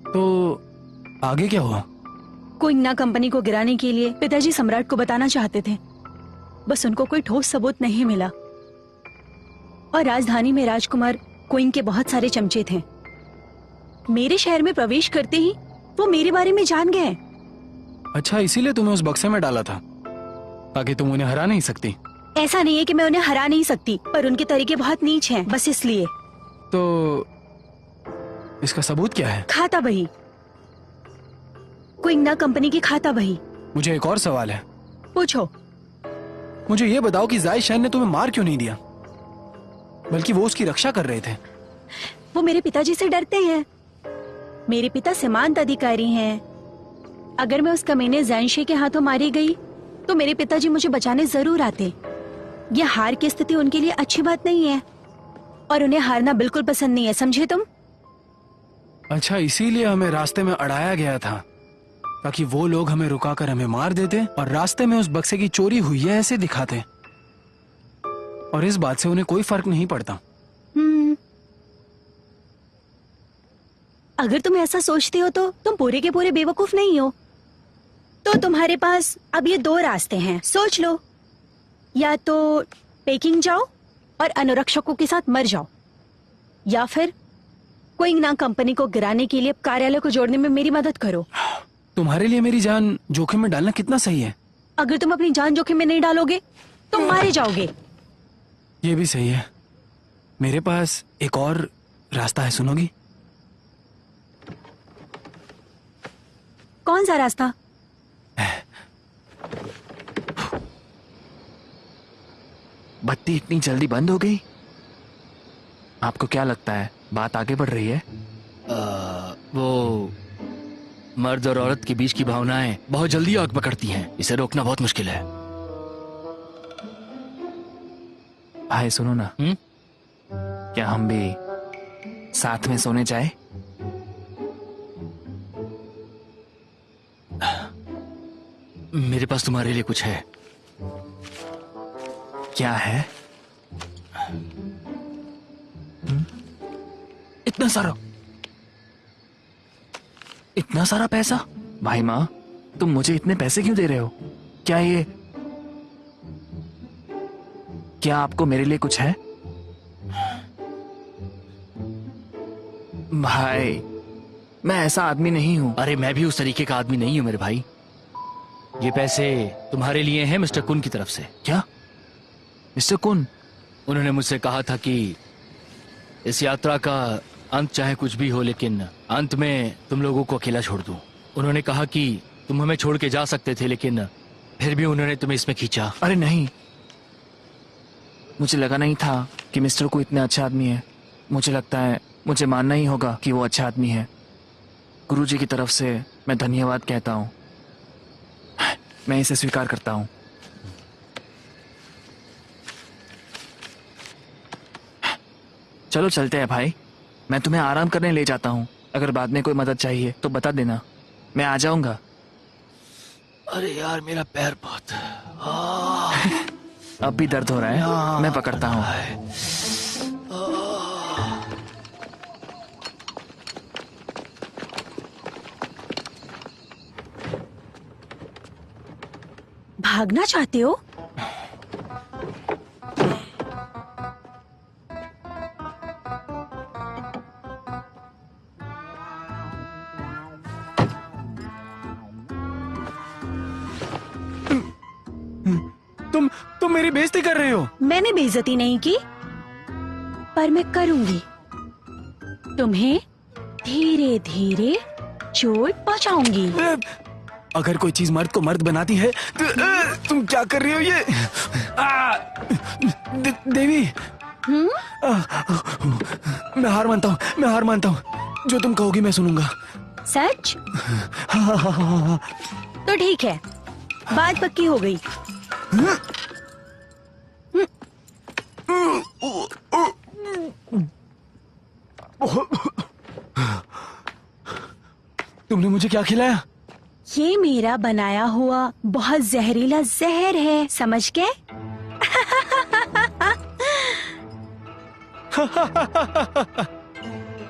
[SPEAKER 5] तो आगे क्या हुआ?
[SPEAKER 2] क्विंगना कंपनी को गिराने के लिए पिताजी सम्राट को बताना चाहते थे, बस उनको कोई ठोस सबूत नहीं मिला। और राजधानी में राजकुमार क्विंग के बहुत सारे चमचे थे। मेरे शहर में प्रवेश करते ही वो मेरे बारे में जान गए।
[SPEAKER 5] अच्छा, इसीलिए तुम्हें उस बक्से में डाला था ताकि तुम उन्हें हरा नहीं सकती?
[SPEAKER 2] ऐसा नहीं है कि मैं उन्हें हरा नहीं सकती, पर उनके तरीके बहुत नीच हैं, बस इसलिए।
[SPEAKER 5] तो इसका सबूत क्या है?
[SPEAKER 2] खाता बही, क्विंगना कंपनी की खाता बही।
[SPEAKER 5] मुझे एक और सवाल है।
[SPEAKER 2] पूछो।
[SPEAKER 5] मुझे ये बताओ कि जाय शैन ने तुम्हें मार क्यों नहीं दिया, बल्कि वो उसकी रक्षा कर रहे थे?
[SPEAKER 2] वो मेरे पिताजी से डरते हैं। मेरे पिता सीमांत अधिकारी हैं। अगर मैं उस कमीने ज़ैनशे के हाथों मारी गई तो मेरे पिताजी मुझे बचाने जरूर आते। यह हार की स्थिति उनके लिए अच्छी बात नहीं है और उन्हें हारना बिल्कुल पसंद नहीं है, समझे तुम?
[SPEAKER 5] अच्छा, इसीलिए हमें रास्ते में अड़ाया गया था ताकि वो लोग हमें रुकाकर हमें मार देते और रास्ते में उस बक्से की चोरी हुई है ऐसे दिखाते, और इस बात से उन्हें कोई फर्क नहीं पड़ता।
[SPEAKER 2] अगर तुम ऐसा सोचते हो तो तुम पूरे के पूरे बेवकूफ नहीं हो। तो तुम्हारे पास अब ये दो रास्ते हैं, सोच लो। या तो पेकिंग जाओ और अनुरक्षकों के साथ मर जाओ, या फिर क्विंगना कंपनी को गिराने के लिए कार्यालय को जोड़ने में मेरी मदद करो।
[SPEAKER 5] तुम्हारे लिए मेरी जान जोखिम में डालना कितना सही है?
[SPEAKER 2] अगर तुम अपनी जान जोखिम में नहीं डालोगे तो मारे जाओगे।
[SPEAKER 5] ये भी सही है। मेरे पास एक और रास्ता है, सुनोगी?
[SPEAKER 2] कौन सा रास्ता?
[SPEAKER 3] बत्ती इतनी जल्दी बंद हो गई? आपको क्या लगता है, बात आगे बढ़ रही है?
[SPEAKER 1] वो मर्द और औरत के बीच की भावनाएं बहुत जल्दी आग पकड़ती हैं, इसे रोकना बहुत मुश्किल है।
[SPEAKER 3] भाई सुनो ना, क्या हम भी साथ में सोने जाए?
[SPEAKER 1] मेरे पास तुम्हारे लिए कुछ है।
[SPEAKER 3] क्या है? इतना सारा पैसा? भाई माँ, तुम मुझे इतने पैसे क्यों दे रहे हो? क्या आपको मेरे लिए कुछ है? भाई, मैं ऐसा आदमी नहीं हूँ।
[SPEAKER 1] अरे मैं भी उस तरीके का आदमी नहीं हूँ मेरे भाई। ये पैसे तुम्हारे लिए हैं मिस्टर कुन की तरफ से।
[SPEAKER 3] क्या? मिस्टर कुन?
[SPEAKER 1] उन्होंने मुझसे कहा था कि इस यात्रा का अंत चाहे कुछ भी हो, लेकिन अंत में तुम लोगों को अकेला छोड़ दूं। उन्होंने कहा कि तुम हमें छोड़ के जा सकते थे, लेकिन फिर भी उन्होंने तुम्हें इसमें खींचा।
[SPEAKER 3] अरे नहीं, मुझे लगा नहीं था कि मिस्टर को इतना अच्छा आदमी है। मुझे लगता है मुझे मानना ही होगा कि वो अच्छा आदमी है। गुरुजी की तरफ से मैं धन्यवाद कहता हूँ। मैं इसे स्वीकार करता हूँ। चलो चलते हैं भाई। मैं तुम्हें आराम करने ले जाता हूँ। अगर बाद में कोई मदद चाहिए तो बता देना, मैं आ जाऊंगा।
[SPEAKER 4] अरे यार मेरा पैर बहुत
[SPEAKER 3] अब भी दर्द हो रहा है, मैं पकड़ता हूँ।
[SPEAKER 2] भागना चाहते हो?
[SPEAKER 5] तुम मेरी बेइज्जती कर रहे हो।
[SPEAKER 2] मैंने बेइज्जती नहीं की, पर मैं करूंगी। तुम्हें धीरे धीरे चोट पहुंचाऊंगी।
[SPEAKER 5] अगर कोई चीज मर्द को मर्द बनाती है तो तुम क्या कर रही हो ये? देवी, मैं हार मानता हूँ। जो तुम कहोगी मैं सुनूंगा।
[SPEAKER 2] सच? तो ठीक है, बात पक्की हो गई।
[SPEAKER 5] तुमने मुझे क्या खिलाया?
[SPEAKER 2] ये मेरा बनाया हुआ बहुत जहरीला जहर है, समझ गए?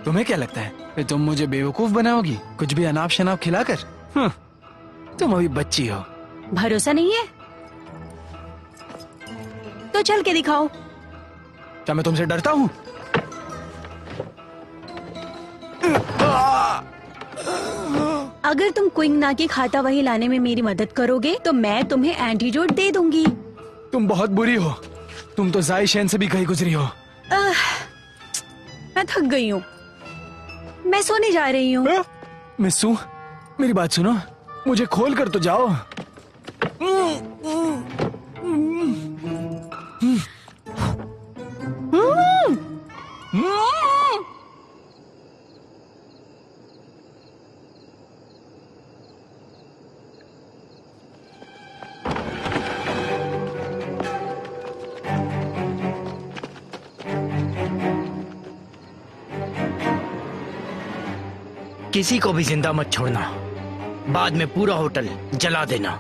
[SPEAKER 5] तुम्हें क्या लगता है कि तुम मुझे बेवकूफ बनाओगी कुछ भी अनाप शनाप खिलाकर? तुम अभी बच्ची हो।
[SPEAKER 2] भरोसा नहीं है तो चल के दिखाओ।
[SPEAKER 5] क्या मैं तुमसे डरता हूँ?
[SPEAKER 2] अगर तुम क्विंग ना की खाता वही लाने में मेरी मदद करोगे तो मैं तुम्हें एंटीडोट दे दूंगी।
[SPEAKER 5] तुम बहुत बुरी हो। तुम तो जाई शेन से भी कहीं गुजरी हो।
[SPEAKER 2] मैं थक गई हूँ, मैं सोने जा रही हूँ।
[SPEAKER 5] मिस्सू, मेरी बात सुनो, मुझे खोल कर तो जाओ।
[SPEAKER 4] किसी को भी जिंदा मत छोड़ना, बाद में पूरा होटल जला देना।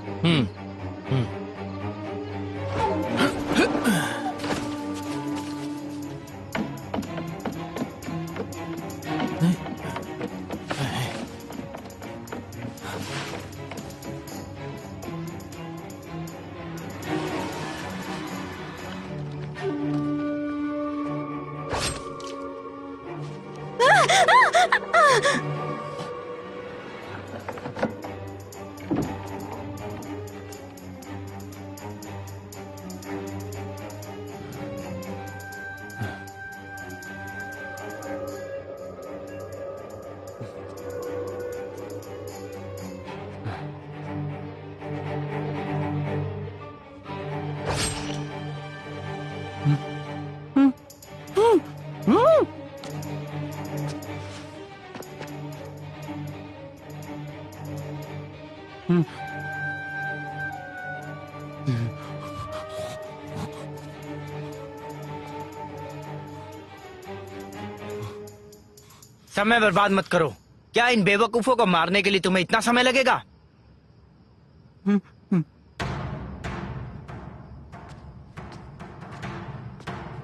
[SPEAKER 6] समय बर्बाद मत करो। क्या इन बेवकूफों को मारने के लिए तुम्हें इतना समय लगेगा?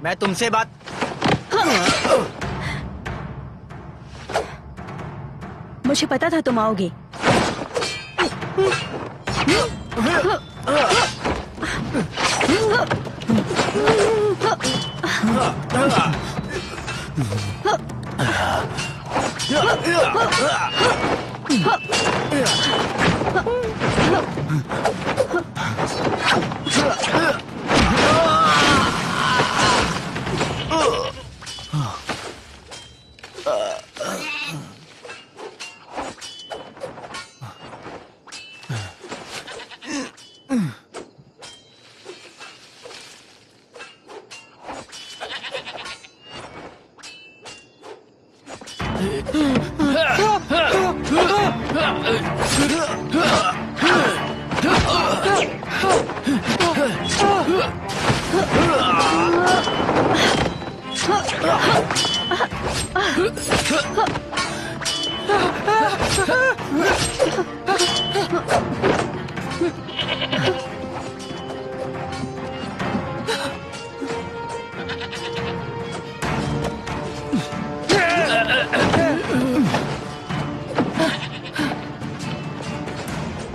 [SPEAKER 6] मैं तुमसे बात
[SPEAKER 2] मुझे पता था तुम आओगे।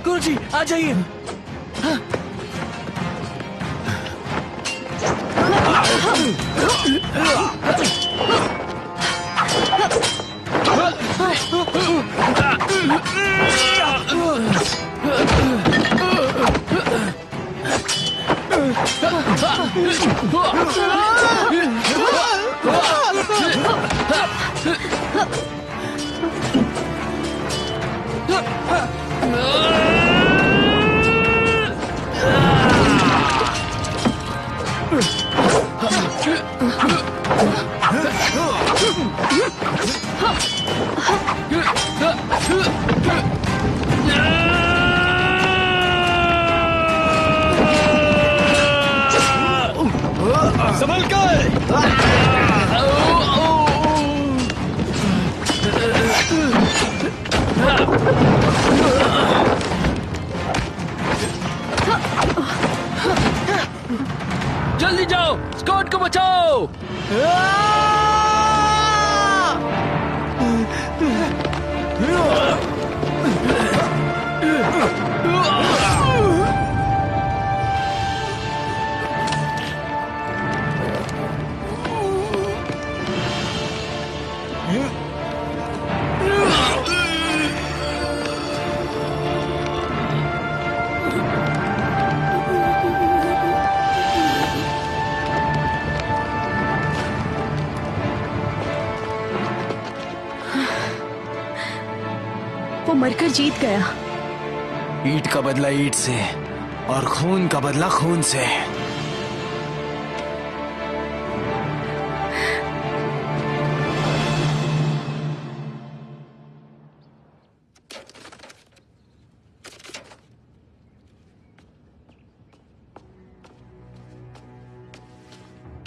[SPEAKER 3] गुरुजी आ जाइए।
[SPEAKER 5] संभल कर।
[SPEAKER 1] जल्दी जाओ, स्कॉट को बचाओ।
[SPEAKER 2] वो मरकर जीत गया।
[SPEAKER 5] ईंट का बदला ईंट से और खून का बदला खून से।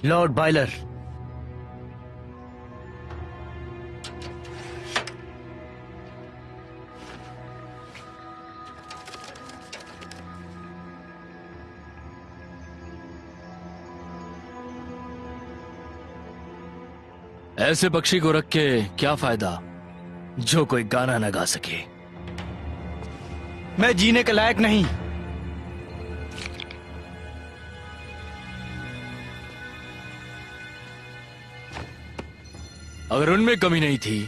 [SPEAKER 4] लॉर्ड बायलर,
[SPEAKER 1] ऐसे पक्षी को रख के क्या फायदा जो कोई गाना न गा सके।
[SPEAKER 4] मैं जीने के लायक नहीं।
[SPEAKER 1] अगर उनमें कमी नहीं थी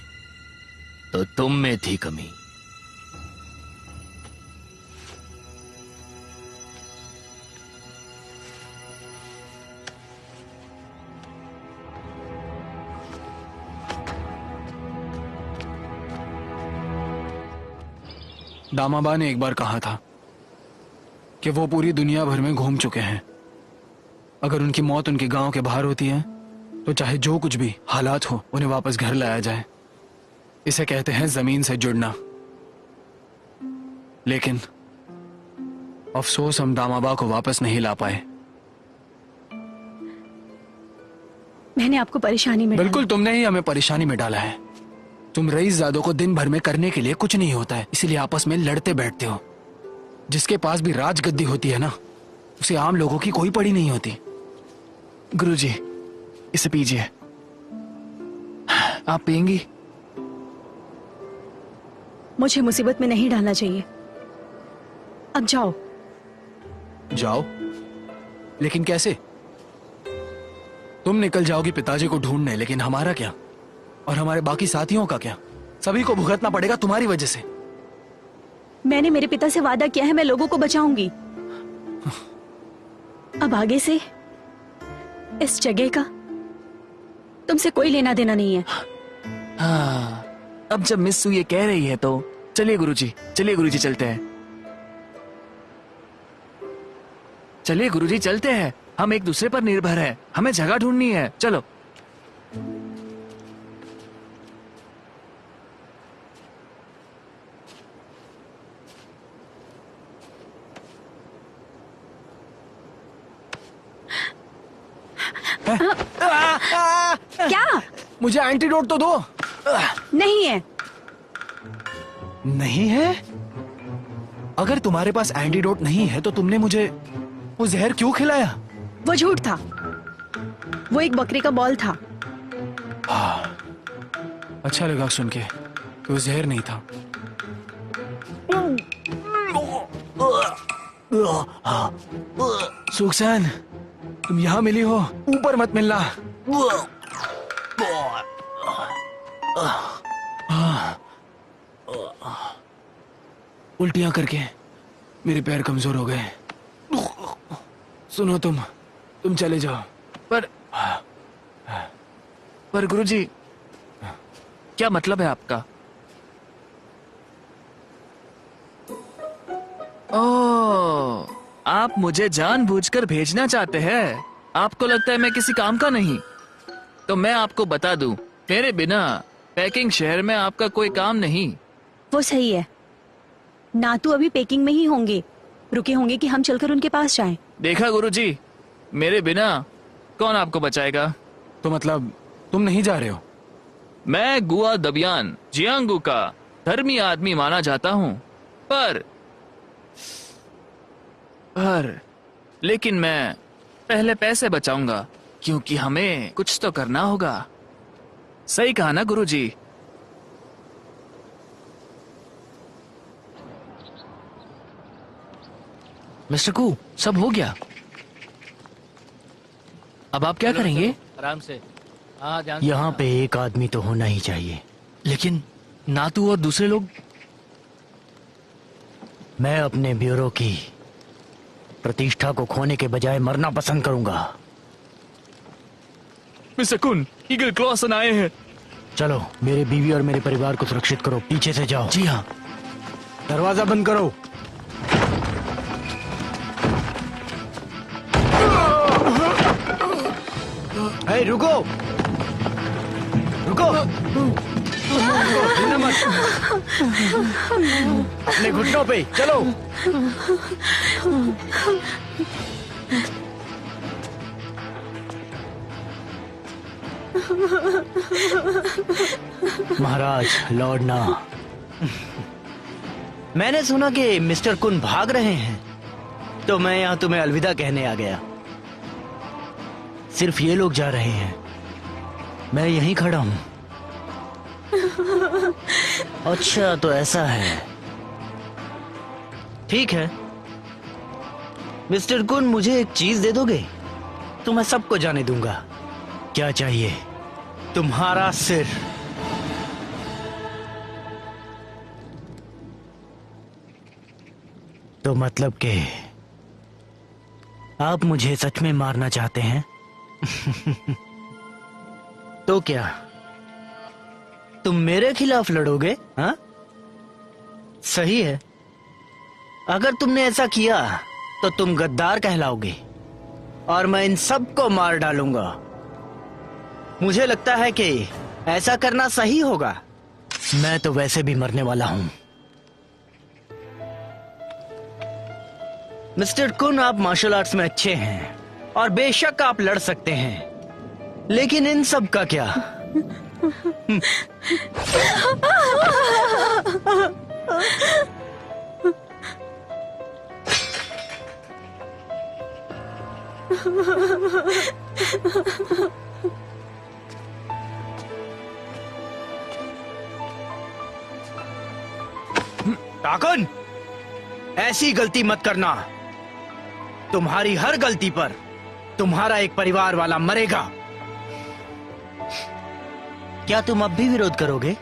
[SPEAKER 1] तो तुम में थी कमी।
[SPEAKER 5] दामाबा ने एक बार कहा था कि वो पूरी दुनिया भर में घूम चुके हैं। अगर उनकी मौत उनके गांव के बाहर होती है तो चाहे जो कुछ भी हालात हो उन्हें वापस घर लाया जाए। इसे कहते हैं जमीन से जुड़ना। लेकिन अफसोस हम दामाबा को वापस नहीं ला पाए।
[SPEAKER 2] मैंने आपको परेशानी में
[SPEAKER 5] बिल्कुल तुमने ही हमें परेशानी में डाला है। तुम रईसजादों को दिन भर में करने के लिए कुछ नहीं होता है, इसीलिए आपस में लड़ते बैठते हो। जिसके पास भी राजगद्दी होती है ना, उसे आम लोगों की कोई पड़ी नहीं होती।
[SPEAKER 3] गुरुजी इसे पीजिए। आप पियेंगी?
[SPEAKER 2] मुझे मुसीबत में नहीं डालना चाहिए। अब जाओ।
[SPEAKER 5] जाओ? लेकिन कैसे? तुम निकल जाओगी पिताजी को ढूंढने, लेकिन हमारा क्या? और हमारे बाकी साथियों का क्या? सभी को भुगतना पड़ेगा तुम्हारी वजह से।
[SPEAKER 2] मैंने मेरे पिता से वादा किया है, मैं लोगों को बचाऊंगी। अब आगे से इस जगह का तुमसे कोई लेना देना नहीं है।
[SPEAKER 3] हाँ, अब जब मिस सू ये कह रही है तो चलिए गुरुजी, चलिए गुरुजी चलते हैं। चलिए गुरुजी चलते हैं। हम एक दूसरे पर निर्भर हैं। हमें जगह ढूंढनी है। चलो।
[SPEAKER 2] क्या?
[SPEAKER 5] मुझे एंटीडोट तो दो।
[SPEAKER 2] नहीं है।
[SPEAKER 5] नहीं है? अगर तुम्हारे पास एंटीडोट नहीं है तो तुमने मुझे वो जहर क्यों खिलाया?
[SPEAKER 2] वो झूठ था। वो एक बकरे का बॉल था।
[SPEAKER 5] अच्छा लगा सुन के कि वो जहर नहीं था। सुखसैन, तुम यहाँ मिली हो, ऊपर मत मिलना। उल्टियां करके मेरे पैर कमजोर हो गए। सुनो, तुम चले जाओ।
[SPEAKER 3] पर गुरुजी, क्या मतलब है आपका? ओह, आप मुझे जानबूझकर भेजना चाहते हैं। आपको लगता है मैं किसी काम का नहीं? तो मैं आपको बता दूं, मेरे बिना पैकिंग शहर में आपका कोई काम नहीं।
[SPEAKER 2] वो सही है। नातू अभी पैकिंग में ही होंगे, रुके होंगे कि हम चलकर उनके पास जाएं।
[SPEAKER 3] देखा गुरुजी, मेरे बिना कौन आपको बचाएगा?
[SPEAKER 5] तो मतलब तुम नहीं जा रहे हो?
[SPEAKER 3] मैं गुआ दबियान जियांगू का धर्मी आदमी माना जाता हूँ, पर लेकिन मैं पहले पैसे बचाऊंगा, क्योंकि हमें कुछ तो करना होगा। सही कहा ना गुरुजी?
[SPEAKER 4] मिस्टर कू, सब हो गया। अब आप क्या करेंगे?
[SPEAKER 1] आराम से। हाँ, ध्यान से।
[SPEAKER 4] यहाँ पे एक आदमी तो होना ही चाहिए।
[SPEAKER 1] लेकिन नातू और दूसरे लोग?
[SPEAKER 4] मैं अपने ब्यूरो की प्रतिष्ठा को खोने के बजाय मरना पसंद करूंगा।
[SPEAKER 3] मिस्टर कुन, ईगल क्लॉसन आए हैं।
[SPEAKER 4] चलो, मेरे बीवी और मेरे परिवार को सुरक्षित करो। पीछे से जाओ।
[SPEAKER 1] जी हाँ।
[SPEAKER 4] दरवाजा बंद करो। हे, रुको रुको, हिलना मत। अपने घुटनों पे चलो। महाराज, लौटना। मैंने सुना कि मिस्टर कुन भाग रहे हैं, तो मैं यहाँ तुम्हें अलविदा कहने आ गया। सिर्फ ये लोग जा रहे हैं, मैं यहीं खड़ा हूँ। अच्छा, तो ऐसा है। ठीक है मिस्टर कुन, मुझे एक चीज दे दोगे तो मैं सबको जाने दूंगा। क्या चाहिए? तुम्हारा सिर। तो मतलब के आप मुझे सच में मारना चाहते हैं? तो क्या तुम मेरे खिलाफ लड़ोगे? हाँ, सही है। अगर तुमने ऐसा किया तो तुम गद्दार कहलाओगे और मैं इन सबको मार डालूंगा। मुझे लगता है कि ऐसा करना सही होगा। मैं तो वैसे भी मरने वाला हूं। मिस्टर कुन, आप मार्शल आर्ट्स में अच्छे हैं और बेशक आप लड़ सकते हैं, लेकिन इन सब का क्या? टाकन, ऐसी गलती मत करना। तुम्हारी हर गलती पर तुम्हारा एक परिवार वाला मरेगा। क्या तुम अब भी विरोध करोगे?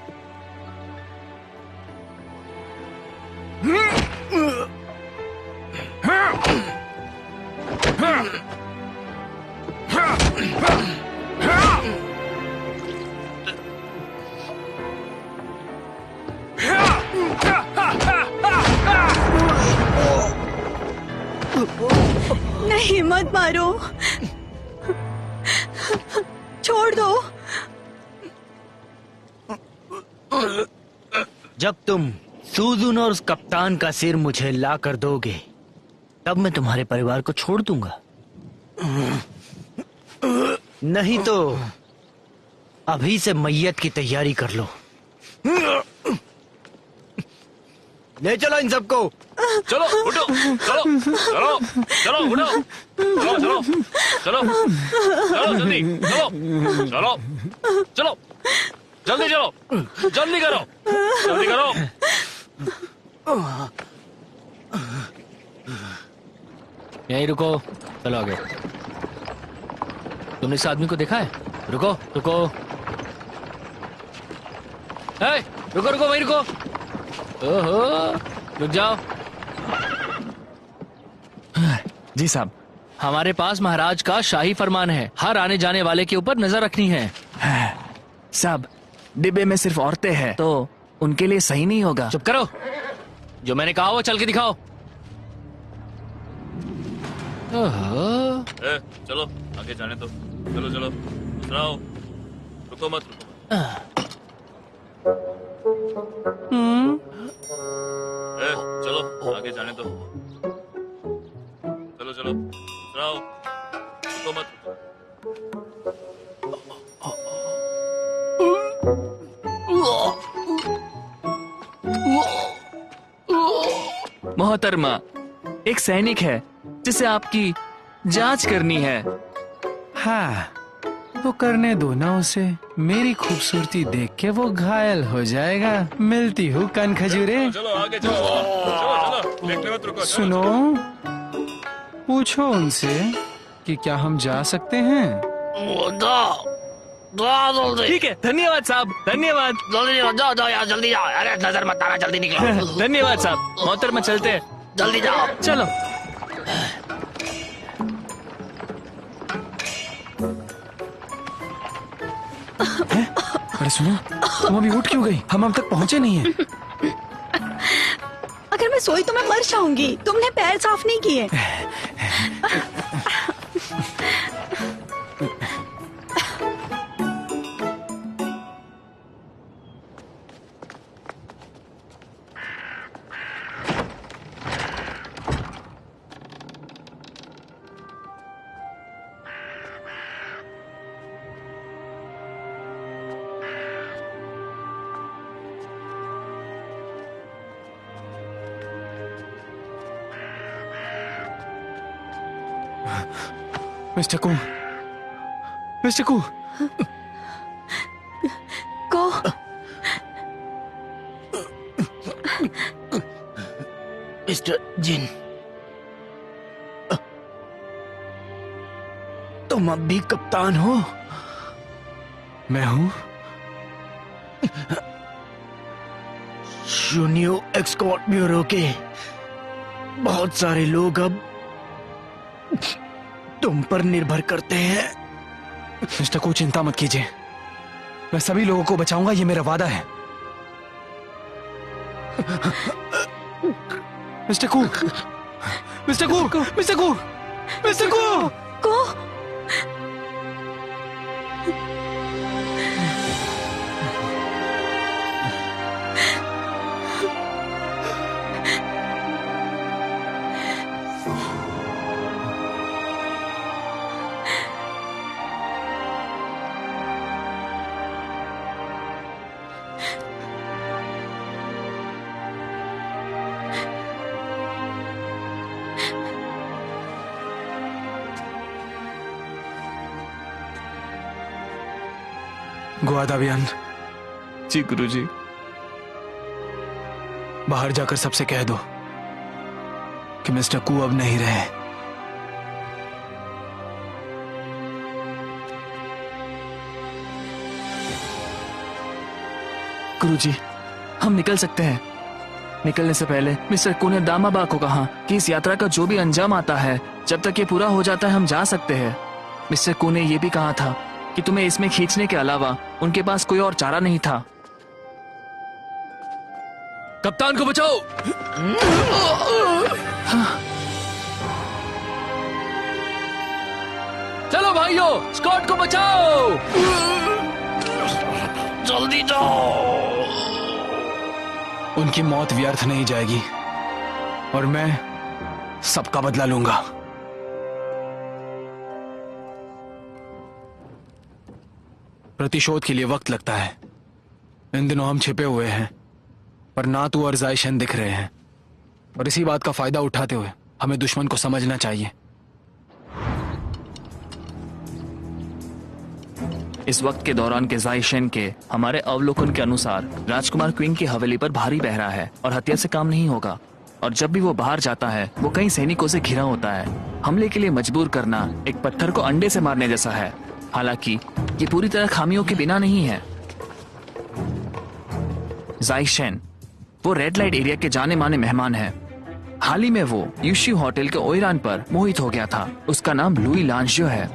[SPEAKER 2] नहीं, मत मारो, छोड़ दो।
[SPEAKER 4] जब तुम सूजुन और उस कप्तान का सिर मुझे ला कर दोगे, तब मैं तुम्हारे परिवार को छोड़ दूंगा। नहीं तो अभी से मैयत की तैयारी कर लो। ले चलो इन सबको।
[SPEAKER 3] चलो उठो, चलो चलो चलो उठो, चलो चलो चलो चलो जल्दी, चलो चलो चलो जल्दी चलो, जल्दी करो, जल्दी करो।
[SPEAKER 1] यहीं रुको, चलो आगे। तुमने इस आदमी को देखा है? रुको रुको, ए, रुको रुको, वहीं रुको। ओहो, रुक जाओ।
[SPEAKER 3] जी साहब।
[SPEAKER 1] हमारे पास महाराज का शाही फरमान है, हर आने जाने वाले के ऊपर नजर रखनी है।
[SPEAKER 3] साहब, डिब्बे में सिर्फ औरतें हैं, तो उनके लिए सही नहीं होगा।
[SPEAKER 1] चुप करो, जो मैंने कहा वो चल के दिखाओ। ओहो,
[SPEAKER 3] चलो आगे जाने दो, चलो चलो उतराओ, रुको मत, रुको मत। चलो आगे जाने दो, चलो चलो उतराओ, रुको मत। मोहतरमा, एक सैनिक है जिसे आपकी जांच करनी है।
[SPEAKER 5] हाँ, तो करने दो ना उसे। मेरी खूबसूरती देख के वो घायल हो जाएगा। मिलती हूँ कान खजूरे।
[SPEAKER 3] चलो आगे चलो, चलो चलो, देखने मत रुको।
[SPEAKER 5] सुनो, पूछो उनसे कि क्या हम जा सकते हैं।
[SPEAKER 3] ठीक है, धन्यवाद साहब, धन्यवाद।
[SPEAKER 6] जल्दी जाओ जाओ यार, जल्दी जाओ। अरे नजर मत आना, जल्दी निकलो।
[SPEAKER 3] धन्यवाद साहब। मोहतरमा चलते हैं,
[SPEAKER 6] जल्दी जाओ।
[SPEAKER 3] चलो।
[SPEAKER 5] अरे सुनो, तुम अभी उठ क्यों गई? हम अब तक पहुंचे नहीं हैं।
[SPEAKER 2] अगर मैं सोई तो मैं मर जाऊंगी। तुमने पैर साफ नहीं किए।
[SPEAKER 5] मिस्टर कू, मिस्टर कू,
[SPEAKER 2] को
[SPEAKER 4] मिस्टर जिन, तुम अब भी कप्तान हो?
[SPEAKER 5] मैं हूँ।
[SPEAKER 4] शून्यो एस्कॉर्ट ब्यूरो के बहुत सारे लोग अब तुम पर निर्भर करते हैं।
[SPEAKER 5] मिस्टर कू, चिंता मत कीजिए, मैं सभी लोगों को बचाऊंगा, ये मेरा वादा है। मिस्टर कू, मिस्टर कू, मिस्टर कू, मिस्टर कू,
[SPEAKER 2] को
[SPEAKER 5] ग्वादाबियन,
[SPEAKER 3] जी गुरुजी।
[SPEAKER 5] बाहर जाकर सबसे कह दो कि मिस्टर कू अब नहीं रहे।
[SPEAKER 3] गुरुजी, हम निकल सकते हैं। निकलने से पहले मिस्टर कू ने दामाबा को कहा कि इस यात्रा का जो भी अंजाम आता है, जब तक ये पूरा हो जाता है हम जा सकते हैं। मिस्टर कू ने यह भी कहा था कि तुम्हें इसमें खींचने के अलावा उनके पास कोई और चारा नहीं था।
[SPEAKER 1] कप्तान को बचाओ। चलो भाइयों, स्कॉट को बचाओ।
[SPEAKER 6] जल्दी जाओ।
[SPEAKER 5] उनकी मौत व्यर्थ नहीं जाएगी और मैं सबका बदला लूंगा। प्रतिशोध के लिए वक्त लगता है। इन दिनों हम छिपे हुए हैं, पर ना तू और जायशन दिख रहे हैं, और इसी बात का फायदा उठाते हुए हमें दुश्मन को समझना चाहिए।
[SPEAKER 3] इस वक्त के दौरान के जायशन के हमारे अवलोकन के अनुसार राजकुमार क्विंग की हवेली पर भारी बहरा है और हथियार से काम नहीं होगा। और जब भी वो बाहर जाता है वो कई सैनिकों से घिरा होता है। हमले के लिए मजबूर करना एक पत्थर को अंडे से मारने जैसा है। हालांकि ये पूरी तरह खामियों के बिना नहीं है। जायशन वो रेड लाइट एरिया के जाने माने मेहमान है। हाल ही में वो यूशिव होटल के ओइरान पर मोहित हो गया था। उसका नाम लुई लांशियो है।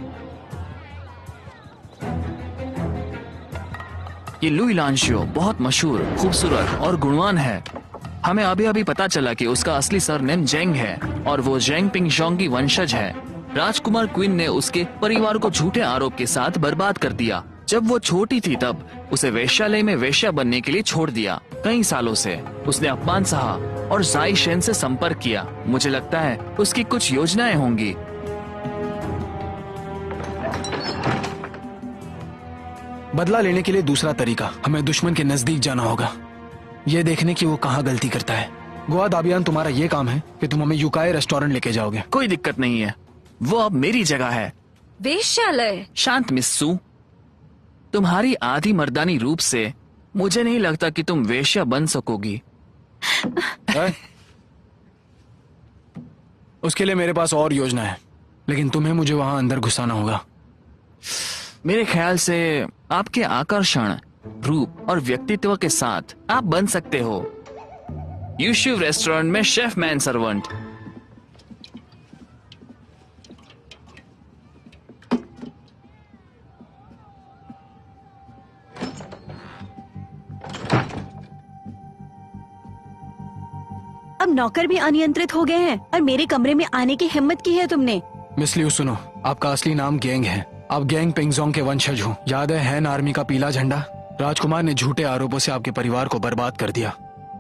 [SPEAKER 3] ये लुई लांशियो बहुत मशहूर, खूबसूरत और गुणवान है। हमें अभी अभी पता चला कि उसका असली सरनेम जेंग है और वो जेंग पिंगशोंग की वंशज है। राजकुमार क्वीन ने उसके परिवार को झूठे आरोप के साथ बर्बाद कर दिया। जब वो छोटी थी तब उसे वेश्यालय में वेश्या बनने के लिए छोड़ दिया। कई सालों से उसने अपमान सहा और जायशन से संपर्क किया। मुझे लगता है उसकी कुछ योजनाएं होंगी।
[SPEAKER 5] बदला लेने के लिए दूसरा तरीका, हमें दुश्मन के नजदीक जाना होगा, ये देखने की वो कहाँ गलती करता है। गोवा दाबियान, तुम्हारा ये काम है कि तुम हमें युकाई रेस्टोरेंट लेके जाओगे।
[SPEAKER 3] कोई दिक्कत नहीं है, वो अब मेरी जगह है।
[SPEAKER 2] वेश्यालय?
[SPEAKER 3] शांत मिस्सू, तुम्हारी आधी मर्दानी रूप से मुझे नहीं लगता कि तुम वेश्या बन सकोगी।
[SPEAKER 5] उसके लिए मेरे पास और योजना है, लेकिन तुम्हें मुझे वहां अंदर घुसाना होगा।
[SPEAKER 3] मेरे ख्याल से आपके आकर्षण, रूप और व्यक्तित्व के साथ आप बन सकते हो यूशिव रेस्टोरेंट में शेफ मैन सर्वेंट।
[SPEAKER 2] अब नौकर भी अनियंत्रित हो गए हैं और मेरे कमरे में आने की हिम्मत की है तुमने।
[SPEAKER 5] मिस लियू सुनो, आपका असली नाम गैंग है। आप गैंग पिंगजोंग के वंशज हो। याद है हैन आर्मी का पीला झंडा? राजकुमार ने झूठे आरोपों से आपके परिवार को बर्बाद कर दिया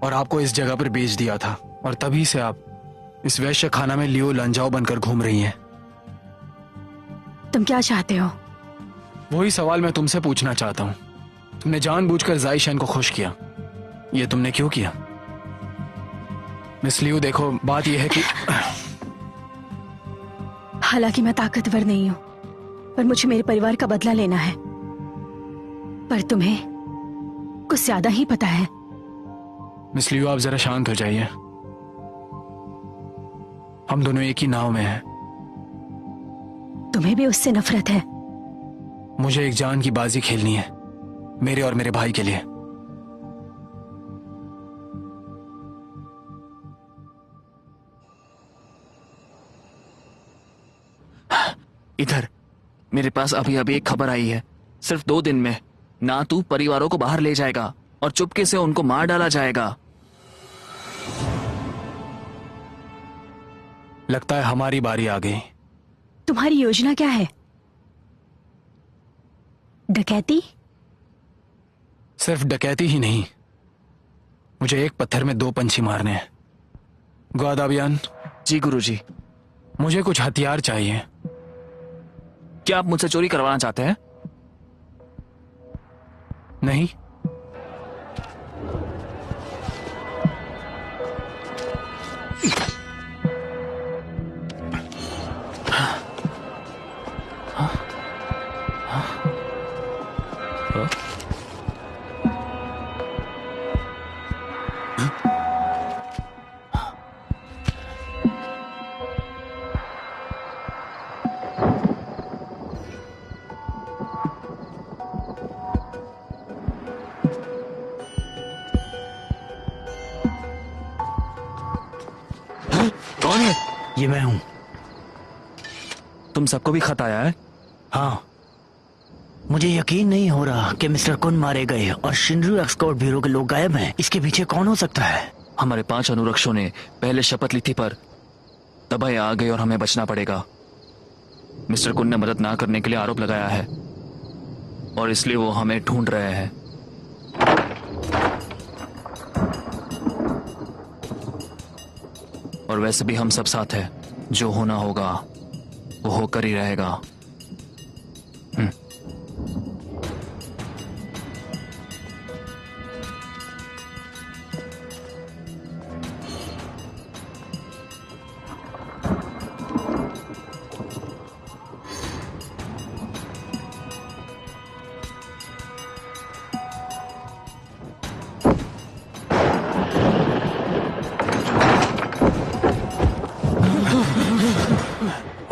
[SPEAKER 5] और आपको इस जगह पर बेच दिया था, और तभी से आप इस वैश्य खाना में लियो लंजाओ बनकर घूम रही हैं।
[SPEAKER 2] तुम क्या चाहते हो?
[SPEAKER 5] वही सवाल मैं तुमसे पूछना चाहता हूँ। तुमने जानबूझकर जायशन को खुश किया, ये तुमने क्यों किया? मिस लियू देखो, बात यह है कि
[SPEAKER 2] हालांकि मैं ताकतवर नहीं हूँ, पर मुझे मेरे परिवार का बदला लेना है। पर तुम्हें कुछ ज्यादा ही पता है।
[SPEAKER 5] मिस लियू, आप जरा शांत हो जाइए। हम दोनों एक ही नाव में हैं।
[SPEAKER 2] तुम्हें भी उससे नफरत है?
[SPEAKER 5] मुझे एक जान की बाजी खेलनी है, मेरे और मेरे भाई के लिए।
[SPEAKER 3] इधर मेरे पास अभी अभी एक खबर आई है। सिर्फ 2 दिन में ना तू परिवारों को बाहर ले जाएगा और चुपके से उनको मार डाला जाएगा।
[SPEAKER 5] लगता है हमारी बारी आ गई।
[SPEAKER 2] तुम्हारी योजना क्या है? डकैती?
[SPEAKER 5] सिर्फ डकैती ही नहीं, मुझे एक पत्थर में 2 पंछी मारने हैं। ग्वादाबियान।
[SPEAKER 3] जी गुरुजी।
[SPEAKER 5] मुझे कुछ हथियार चाहिए।
[SPEAKER 3] क्या आप मुझसे चोरी करवाना चाहते हैं?
[SPEAKER 5] नहीं,
[SPEAKER 3] कौन है?
[SPEAKER 4] ये मैं हूं।
[SPEAKER 3] तुम सबको भी खत आया है?
[SPEAKER 4] हाँ, मुझे यकीन नहीं हो रहा कि मिस्टर कुन मारे गए और शिनरू एक्सकॉर्ट ब्यूरो के लोग गायब हैं। इसके पीछे कौन हो सकता है?
[SPEAKER 3] हमारे 5 अनुरक्षों ने पहले शपथ ली थी, पर तबाही आ गई और हमें बचना पड़ेगा। मिस्टर कुन ने मदद ना करने के लिए आरोप लगाया है और इसलिए वो हमें ढूंढ रहे हैं। और वैसे भी हम सब साथ हैं। जो होना होगा वो होकर ही रहेगा।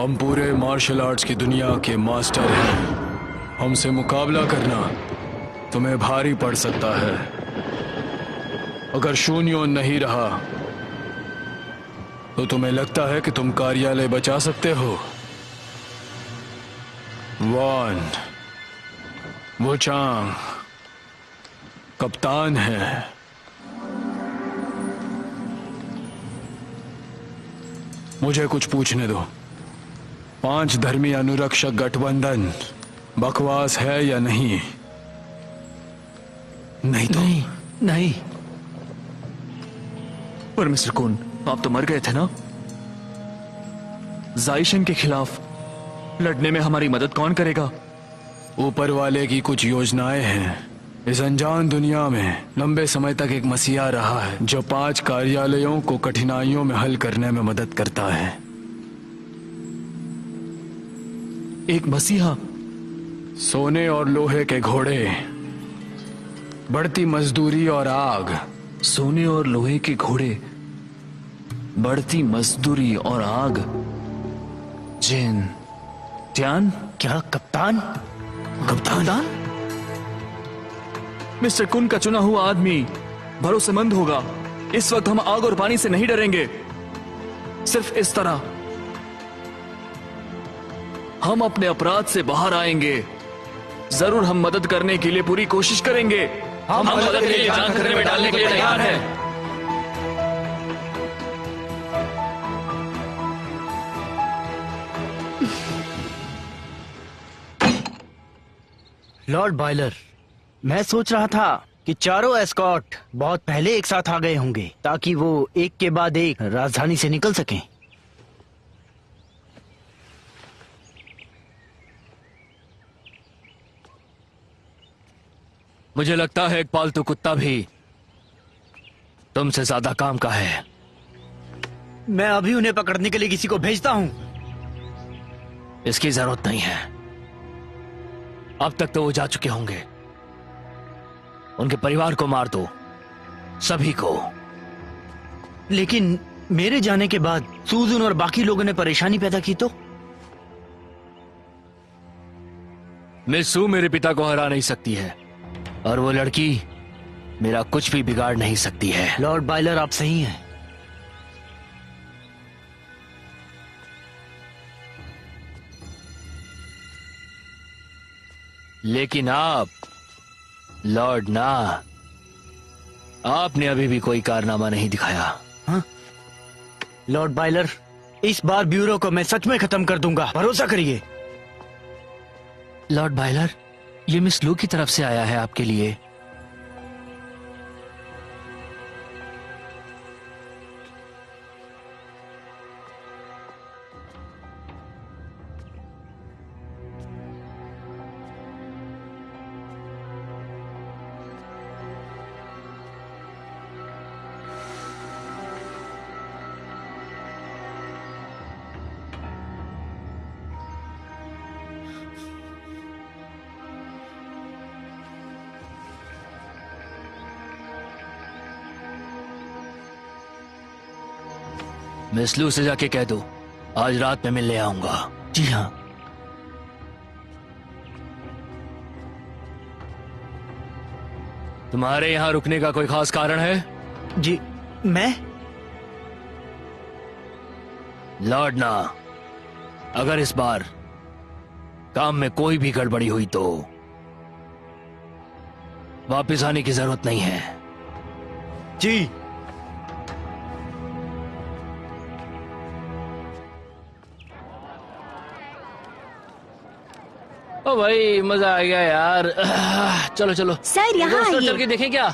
[SPEAKER 5] हम पूरे मार्शल आर्ट्स की दुनिया के मास्टर हैं। हमसे मुकाबला करना तुम्हें भारी पड़ सकता है। अगर शून्यों नहीं रहा तो तुम्हें लगता है कि तुम कार्यालय बचा सकते हो? वॉन वुचांग कप्तान है। मुझे कुछ पूछने दो। 5 धर्मी अनुरक्षक गठबंधन बकवास है या नहीं? नहीं तो
[SPEAKER 4] नहीं।
[SPEAKER 3] पर मिस्टर कुन, आप तो मर गए थे ना? जाइशन के खिलाफ लड़ने में हमारी मदद कौन करेगा?
[SPEAKER 5] ऊपर वाले की कुछ योजनाएं हैं। इस अनजान दुनिया में लंबे समय तक एक मसीहा रहा है जो 5 कार्यालयों को कठिनाइयों में हल करने में मदद करता है।
[SPEAKER 3] एक मसीहा?
[SPEAKER 5] सोने और लोहे के घोड़े, बढ़ती मजदूरी और आग।
[SPEAKER 3] सोने और लोहे के घोड़े, बढ़ती मजदूरी और आग। जिन ध्यान?
[SPEAKER 4] क्या कप्तान?
[SPEAKER 3] कप्तान? मिस्टर कुन का चुना हुआ आदमी भरोसेमंद होगा। इस वक्त हम आग और पानी से नहीं डरेंगे। सिर्फ इस तरह हम अपने अपराध से बाहर आएंगे। जरूर हम मदद करने के लिए पूरी कोशिश करेंगे। हम मदद के लिए जान खतरे में डालने के लिए तैयार हैं।
[SPEAKER 4] लॉर्ड बॉयलर, मैं सोच रहा था कि चारों एस्कॉर्ट बहुत पहले एक साथ आ गए होंगे ताकि वो एक के बाद एक राजधानी से निकल सकें।
[SPEAKER 1] मुझे लगता है एक पालतू कुत्ता भी तुमसे ज्यादा काम का है।
[SPEAKER 4] मैं अभी उन्हें पकड़ने के लिए किसी को भेजता हूं।
[SPEAKER 1] इसकी जरूरत नहीं है। अब तक तो वो जा चुके होंगे। उनके परिवार को मार दो, सभी को।
[SPEAKER 4] लेकिन मेरे जाने के बाद सूजन और बाकी लोगों ने परेशानी पैदा की तो?
[SPEAKER 1] मिस सू मेरे पिता को हरा नहीं सकती है और वो लड़की मेरा कुछ भी बिगाड़ नहीं सकती है।
[SPEAKER 4] लॉर्ड बॉयलर, आप सही हैं।
[SPEAKER 1] लेकिन आप लॉर्ड ना, आपने अभी भी कोई कारनामा नहीं दिखाया।
[SPEAKER 4] हाँ? लॉर्ड बॉयलर, इस बार ब्यूरो को मैं सच में खत्म कर दूंगा, भरोसा करिए।
[SPEAKER 1] लॉर्ड बायलर, ये मिस लू की तरफ से आया है आपके लिए। मिस लू से जाके कह दो आज रात में मिलने आऊंगा।
[SPEAKER 4] जी हाँ।
[SPEAKER 1] तुम्हारे यहाँ रुकने का कोई खास कारण है?
[SPEAKER 4] जी, मैं?
[SPEAKER 1] लॉर्ड ना, अगर इस बार काम में कोई भी गड़बड़ी हुई तो वापस आने की जरूरत नहीं है।
[SPEAKER 4] जी।
[SPEAKER 1] ओ भाई, मजा आ गया यार। चलो चलो
[SPEAKER 2] सर, यहाँ
[SPEAKER 1] दोस्तों,
[SPEAKER 2] आइए।
[SPEAKER 1] चल के देखें क्या?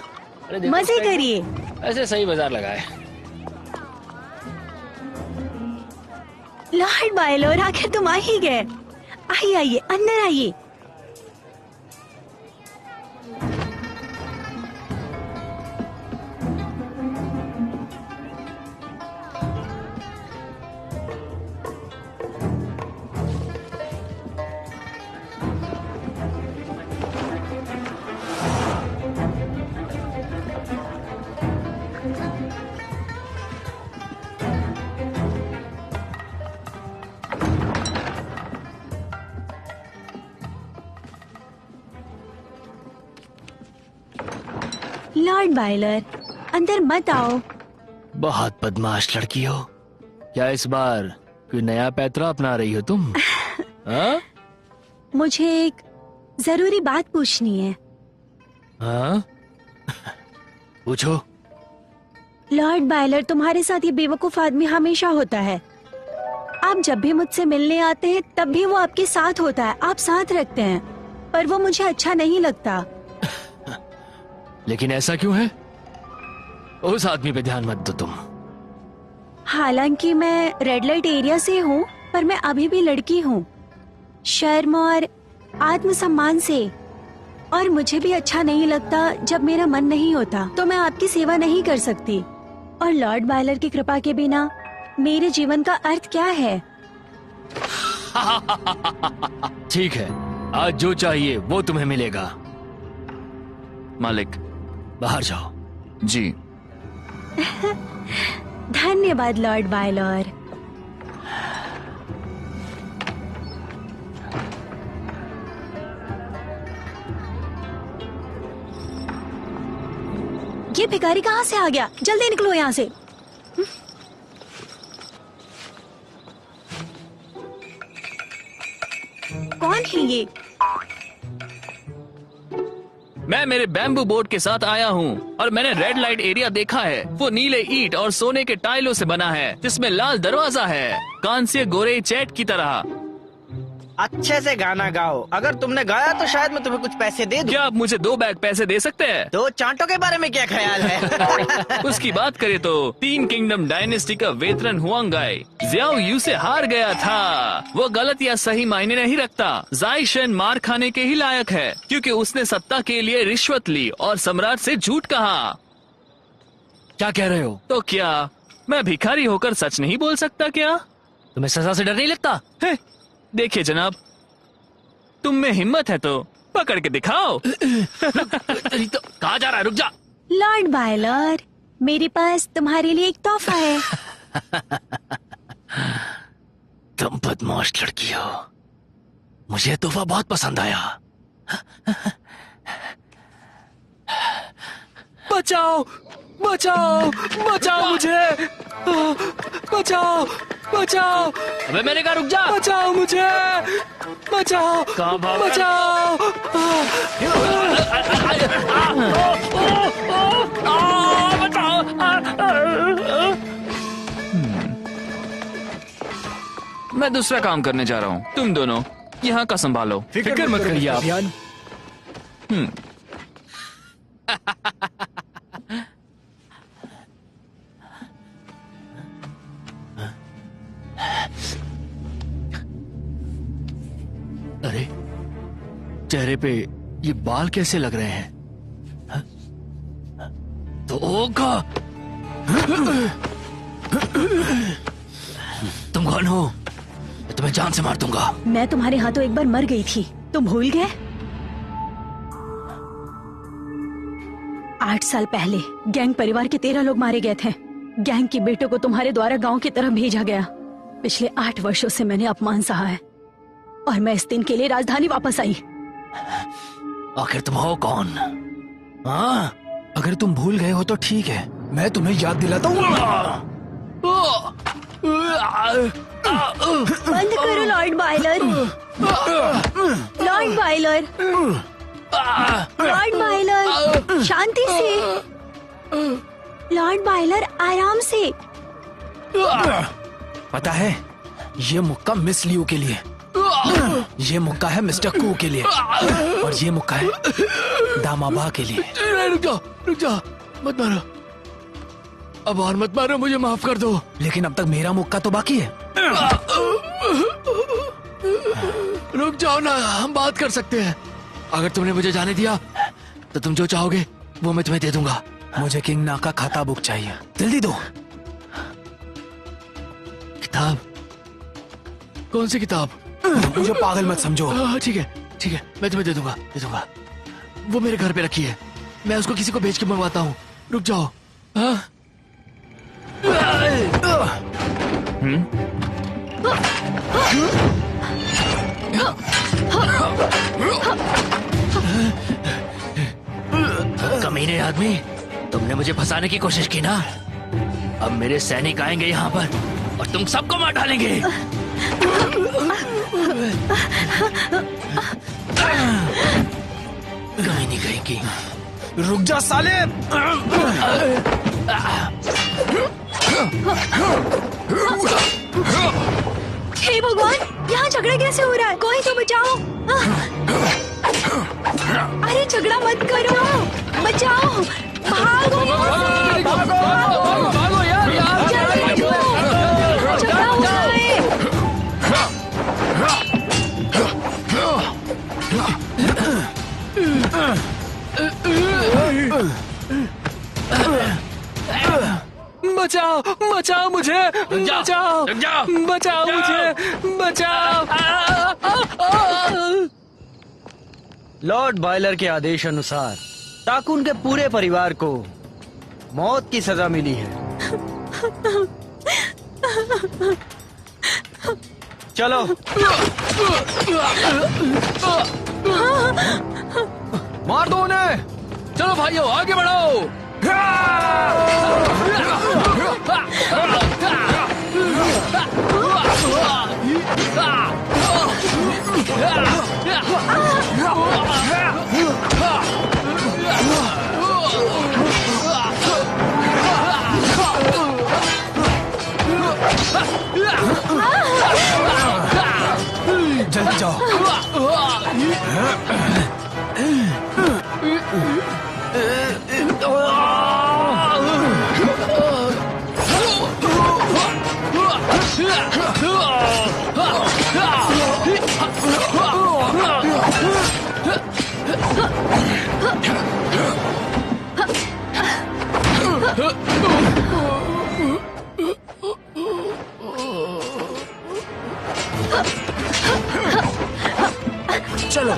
[SPEAKER 1] अरे देखो,
[SPEAKER 2] मजे करिए।
[SPEAKER 1] ऐसे सही बाजार लगा है।
[SPEAKER 2] लॉर्ड बायलर, आखिर तुम आ ही गए। आइए आइए, अंदर आइए। लॉर्ड बायलर, अंदर मत आओ।
[SPEAKER 1] बहुत बदमाश लड़की हो। क्या इस बार कोई नया पैतरा अपना रही हो तुम? हाँ?
[SPEAKER 2] मुझे एक जरूरी बात पूछनी है।
[SPEAKER 1] हाँ? पूछो।
[SPEAKER 2] लॉर्ड बायलर, तुम्हारे साथ ये बेवकूफ आदमी हमेशा होता है। आप जब भी मुझसे मिलने आते हैं तब भी वो आपके साथ होता है, आप साथ रखते हैं, पर वो मुझे अच्छा नहीं लगता।
[SPEAKER 1] लेकिन ऐसा क्यों है? उस आदमी पे ध्यान मत दो तुम।
[SPEAKER 2] हालांकि मैं रेड लाइट एरिया से हूँ, पर मैं अभी भी लड़की हूँ, शर्म और आत्मसम्मान से। और मुझे भी अच्छा नहीं लगता जब मेरा मन नहीं होता, तो मैं आपकी सेवा नहीं कर सकती। और लॉर्ड बायलर की कृपा के बिना मेरे जीवन का अर्थ क्या है?
[SPEAKER 1] ठीक है, आज जो चाहिए वो तुम्हें मिलेगा।
[SPEAKER 3] मालिक
[SPEAKER 1] बाहर जाओ।
[SPEAKER 3] जी।
[SPEAKER 2] धन्यवाद लॉर्ड बायलर। ये भिखारी कहाँ से आ गया? जल्दी निकलो यहाँ से। कौन है ये?
[SPEAKER 3] मैं मेरे बैम्बू बोट के साथ आया हूँ और मैंने रेड लाइट एरिया देखा है। वो नीले ईंट और सोने के टाइलों से बना है, जिसमें लाल दरवाजा है, कांस्य गोरे चैट की तरह।
[SPEAKER 6] अच्छे से गाना गाओ। अगर तुमने गाया तो शायद मैं तुम्हें कुछ पैसे दे दूं।
[SPEAKER 3] क्या आप मुझे 2 बैग पैसे दे सकते हैं?
[SPEAKER 6] 2 चांटों के बारे में क्या ख्याल है?
[SPEAKER 3] उसकी बात करें तो 3 किंगडम डायनेस्टी का वेतरन हुआंगाई जियाओ यू से हार गया था। वो गलत या सही मायने नहीं रखता। जाई शेन मार खाने के ही लायक है, क्योंकि उसने सत्ता के लिए रिश्वत ली और सम्राट से झूठ कहा।
[SPEAKER 1] क्या कह रहे हो?
[SPEAKER 3] तो क्या मैं भिखारी होकर सच नहीं बोल सकता क्या?
[SPEAKER 1] तुम्हें सजा से डर नहीं लगता?
[SPEAKER 3] है? देखिए जनाब, तुम में हिम्मत है तो पकड़ के दिखाओ।
[SPEAKER 1] तो कहाँ जा रहा है? रुक जा।
[SPEAKER 2] लॉर्ड बायलर, मेरे पास तुम्हारे लिए एक तोहफा है।
[SPEAKER 1] तुम बदमाश लड़की हो। मुझे ये तोहफा बहुत पसंद आया।
[SPEAKER 5] बचाओ बचाओ बचाओ मुझे, बचाओ बचाओ
[SPEAKER 1] अबे मैंने कहा रुक जा।
[SPEAKER 5] बचाओ मुझे, बचाओ
[SPEAKER 1] कहाँ भाग रहा है?
[SPEAKER 5] बचाओ।
[SPEAKER 3] मैं दूसरा काम करने जा रहा हूँ। तुम दोनों यहाँ का संभालो।
[SPEAKER 1] फिक्र मत करिए आप। अरे चेहरे पे ये बाल कैसे लग रहे हैं? हाँ? तो होगा। तुम कौन हो? मैं तुम्हें जान से मार दूंगा।
[SPEAKER 2] मैं तुम्हारे हाथों एक बार मर गई थी, तुम भूल गए? 8 साल पहले गैंग परिवार के 13 लोग मारे गए थे। गैंग की बेटों को तुम्हारे द्वारा गांव की तरफ भेजा गया। पिछले 8 वर्षों से मैंने अपमान सहा है और मैं इस दिन के लिए राजधानी वापस आई।
[SPEAKER 1] आखिर तुम हो कौन? हाँ?
[SPEAKER 5] अगर तुम भूल गए हो तो ठीक है, मैं तुम्हें याद दिलाता हूँ।
[SPEAKER 2] बंद करो Lord Byler. Lord Byler, Lord Byler, शांति से। लॉर्ड बायलर, आराम से।
[SPEAKER 5] पता है, ये मुक्का मिस लियू के लिए, ये मुक्का है मिस्टर कू के लिए, और ये मुक्का है दामाबा के लिए।
[SPEAKER 1] रुक जा, मत मारो। अब और मत मारो, मुझे माफ कर दो।
[SPEAKER 5] लेकिन अब तक मेरा मुक्का तो बाकी है।
[SPEAKER 1] रुक जाओ ना, हम बात कर सकते हैं। अगर तुमने मुझे जाने दिया तो तुम जो चाहोगे वो मैं तुम्हें दे दूंगा।
[SPEAKER 5] मुझे किंग ना का खाता बुक चाहिए, जल्दी दो।
[SPEAKER 1] किताब? कौन सी किताब?
[SPEAKER 5] मुझे पागल मत समझो।
[SPEAKER 1] ठीक है, मैं तुम्हें दे दूंगा। वो मेरे घर पे रखी है, मैं उसको किसी को भेज के मंगवाता हूँ। रुक जाओ। हाँ? नहीं रे आदमी, तुमने मुझे फंसाने की कोशिश की ना। अब मेरे सैनिक आएंगे यहाँ पर और तुम सबको मार डालेंगे। कहीं नहीं कहेंगी।
[SPEAKER 5] रुक जा साले।
[SPEAKER 2] हे भगवान, यहाँ झगड़ा कैसे हो रहा है? कोई तो बचाओ। अरे झगड़ा मत करो, बचाओ, भागो,
[SPEAKER 5] भागो यार,
[SPEAKER 2] जल्दी करो, झगड़ा हो रहा है।
[SPEAKER 5] बचाओ, बचाओ मुझे, बचाओ, बचाओ मुझे, बचाओ।
[SPEAKER 4] लॉर्ड बॉयलर के आदेश अनुसार टाकुन के पूरे परिवार को मौत की सजा मिली है। चलो।
[SPEAKER 5] मार दो उन्हें।
[SPEAKER 1] चलो भाइयों, आगे बढ़ो।
[SPEAKER 5] जल्दी जाओ। चलो।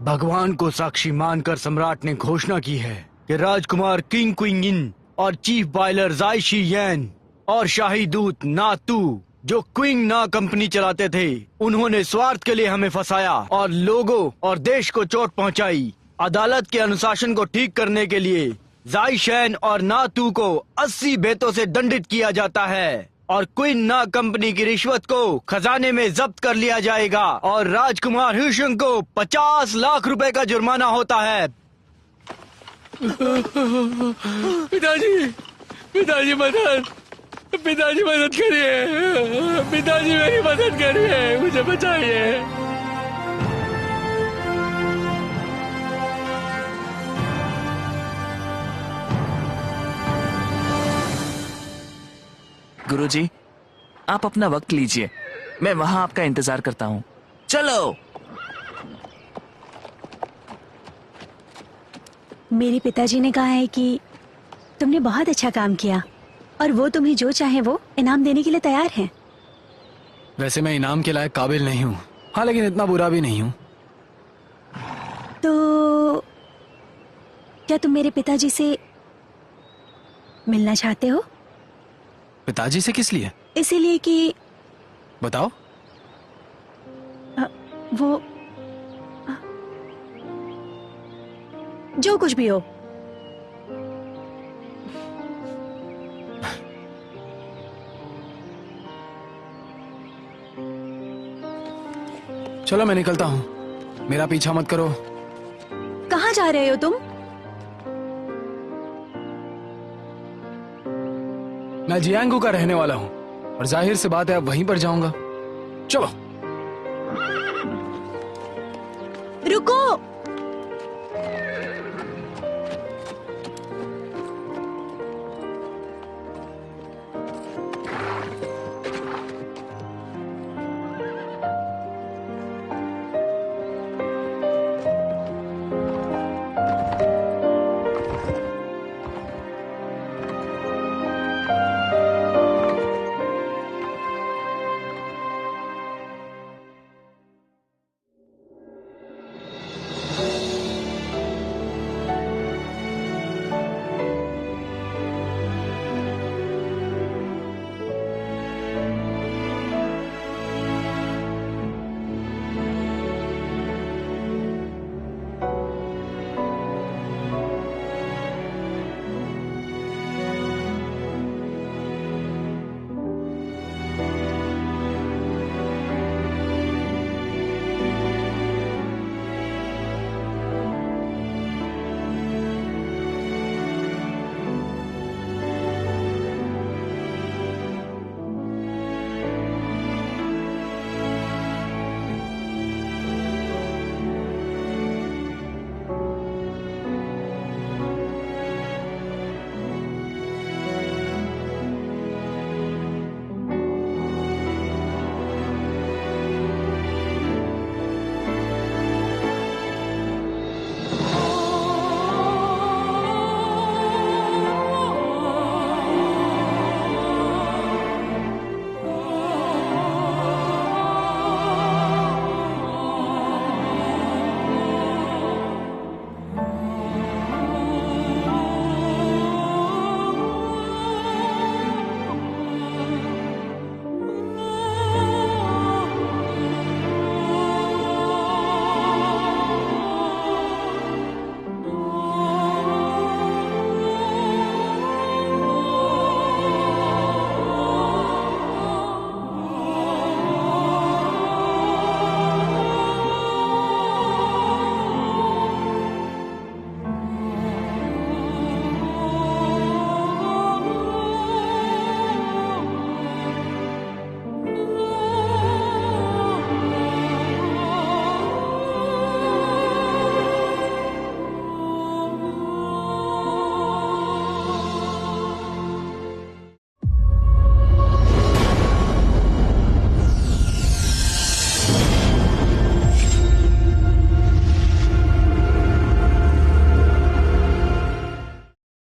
[SPEAKER 4] भगवान को साक्षी मानकर सम्राट ने घोषणा की है कि राजकुमार किंग क्विंगिन और चीफ बॉयलर जाइशी यैन और शाही दूत नातू जो क्विंग ना कंपनी चलाते थे, उन्होंने स्वार्थ के लिए हमें फंसाया और लोगों और देश को चोट पहुंचाई। अदालत के अनुशासन को ठीक करने के लिए जाइशैन और नातू को 80 बेतों से दंडित किया जाता है और क्विन ना कंपनी की रिश्वत को खजाने में जब्त कर लिया जाएगा और राजकुमार हुशंग को 50 लाख रुपए का जुर्माना होता है।
[SPEAKER 1] पिताजी, पिताजी मदद, पिताजी मदद करिए, पिताजी मेरी मदद करिए, मुझे बचाइए।
[SPEAKER 3] गुरुजी, आप अपना वक्त लीजिए, मैं वहां आपका इंतजार करता हूँ। चलो।
[SPEAKER 2] मेरे पिताजी ने कहा है कि तुमने बहुत अच्छा काम किया और वो तुम्हें जो चाहे वो इनाम देने के लिए तैयार हैं।
[SPEAKER 5] वैसे मैं इनाम के लायक काबिल नहीं हूँ, हाँ, लेकिन इतना बुरा भी नहीं हूँ।
[SPEAKER 2] क्या तुम मेरे पिताजी से मिलना चाहते हो?
[SPEAKER 5] पिताजी से किस लिए?
[SPEAKER 2] इसीलिए कि
[SPEAKER 5] बताओ।
[SPEAKER 2] वो जो कुछ भी हो।
[SPEAKER 5] चलो मैं निकलता हूँ, मेरा पीछा मत करो।
[SPEAKER 2] कहाँ जा रहे हो तुम?
[SPEAKER 5] मैं जियांगू का रहने वाला हूँ और जाहिर सी बात है अब वहीं पर जाऊंगा। चलो।
[SPEAKER 2] रुको।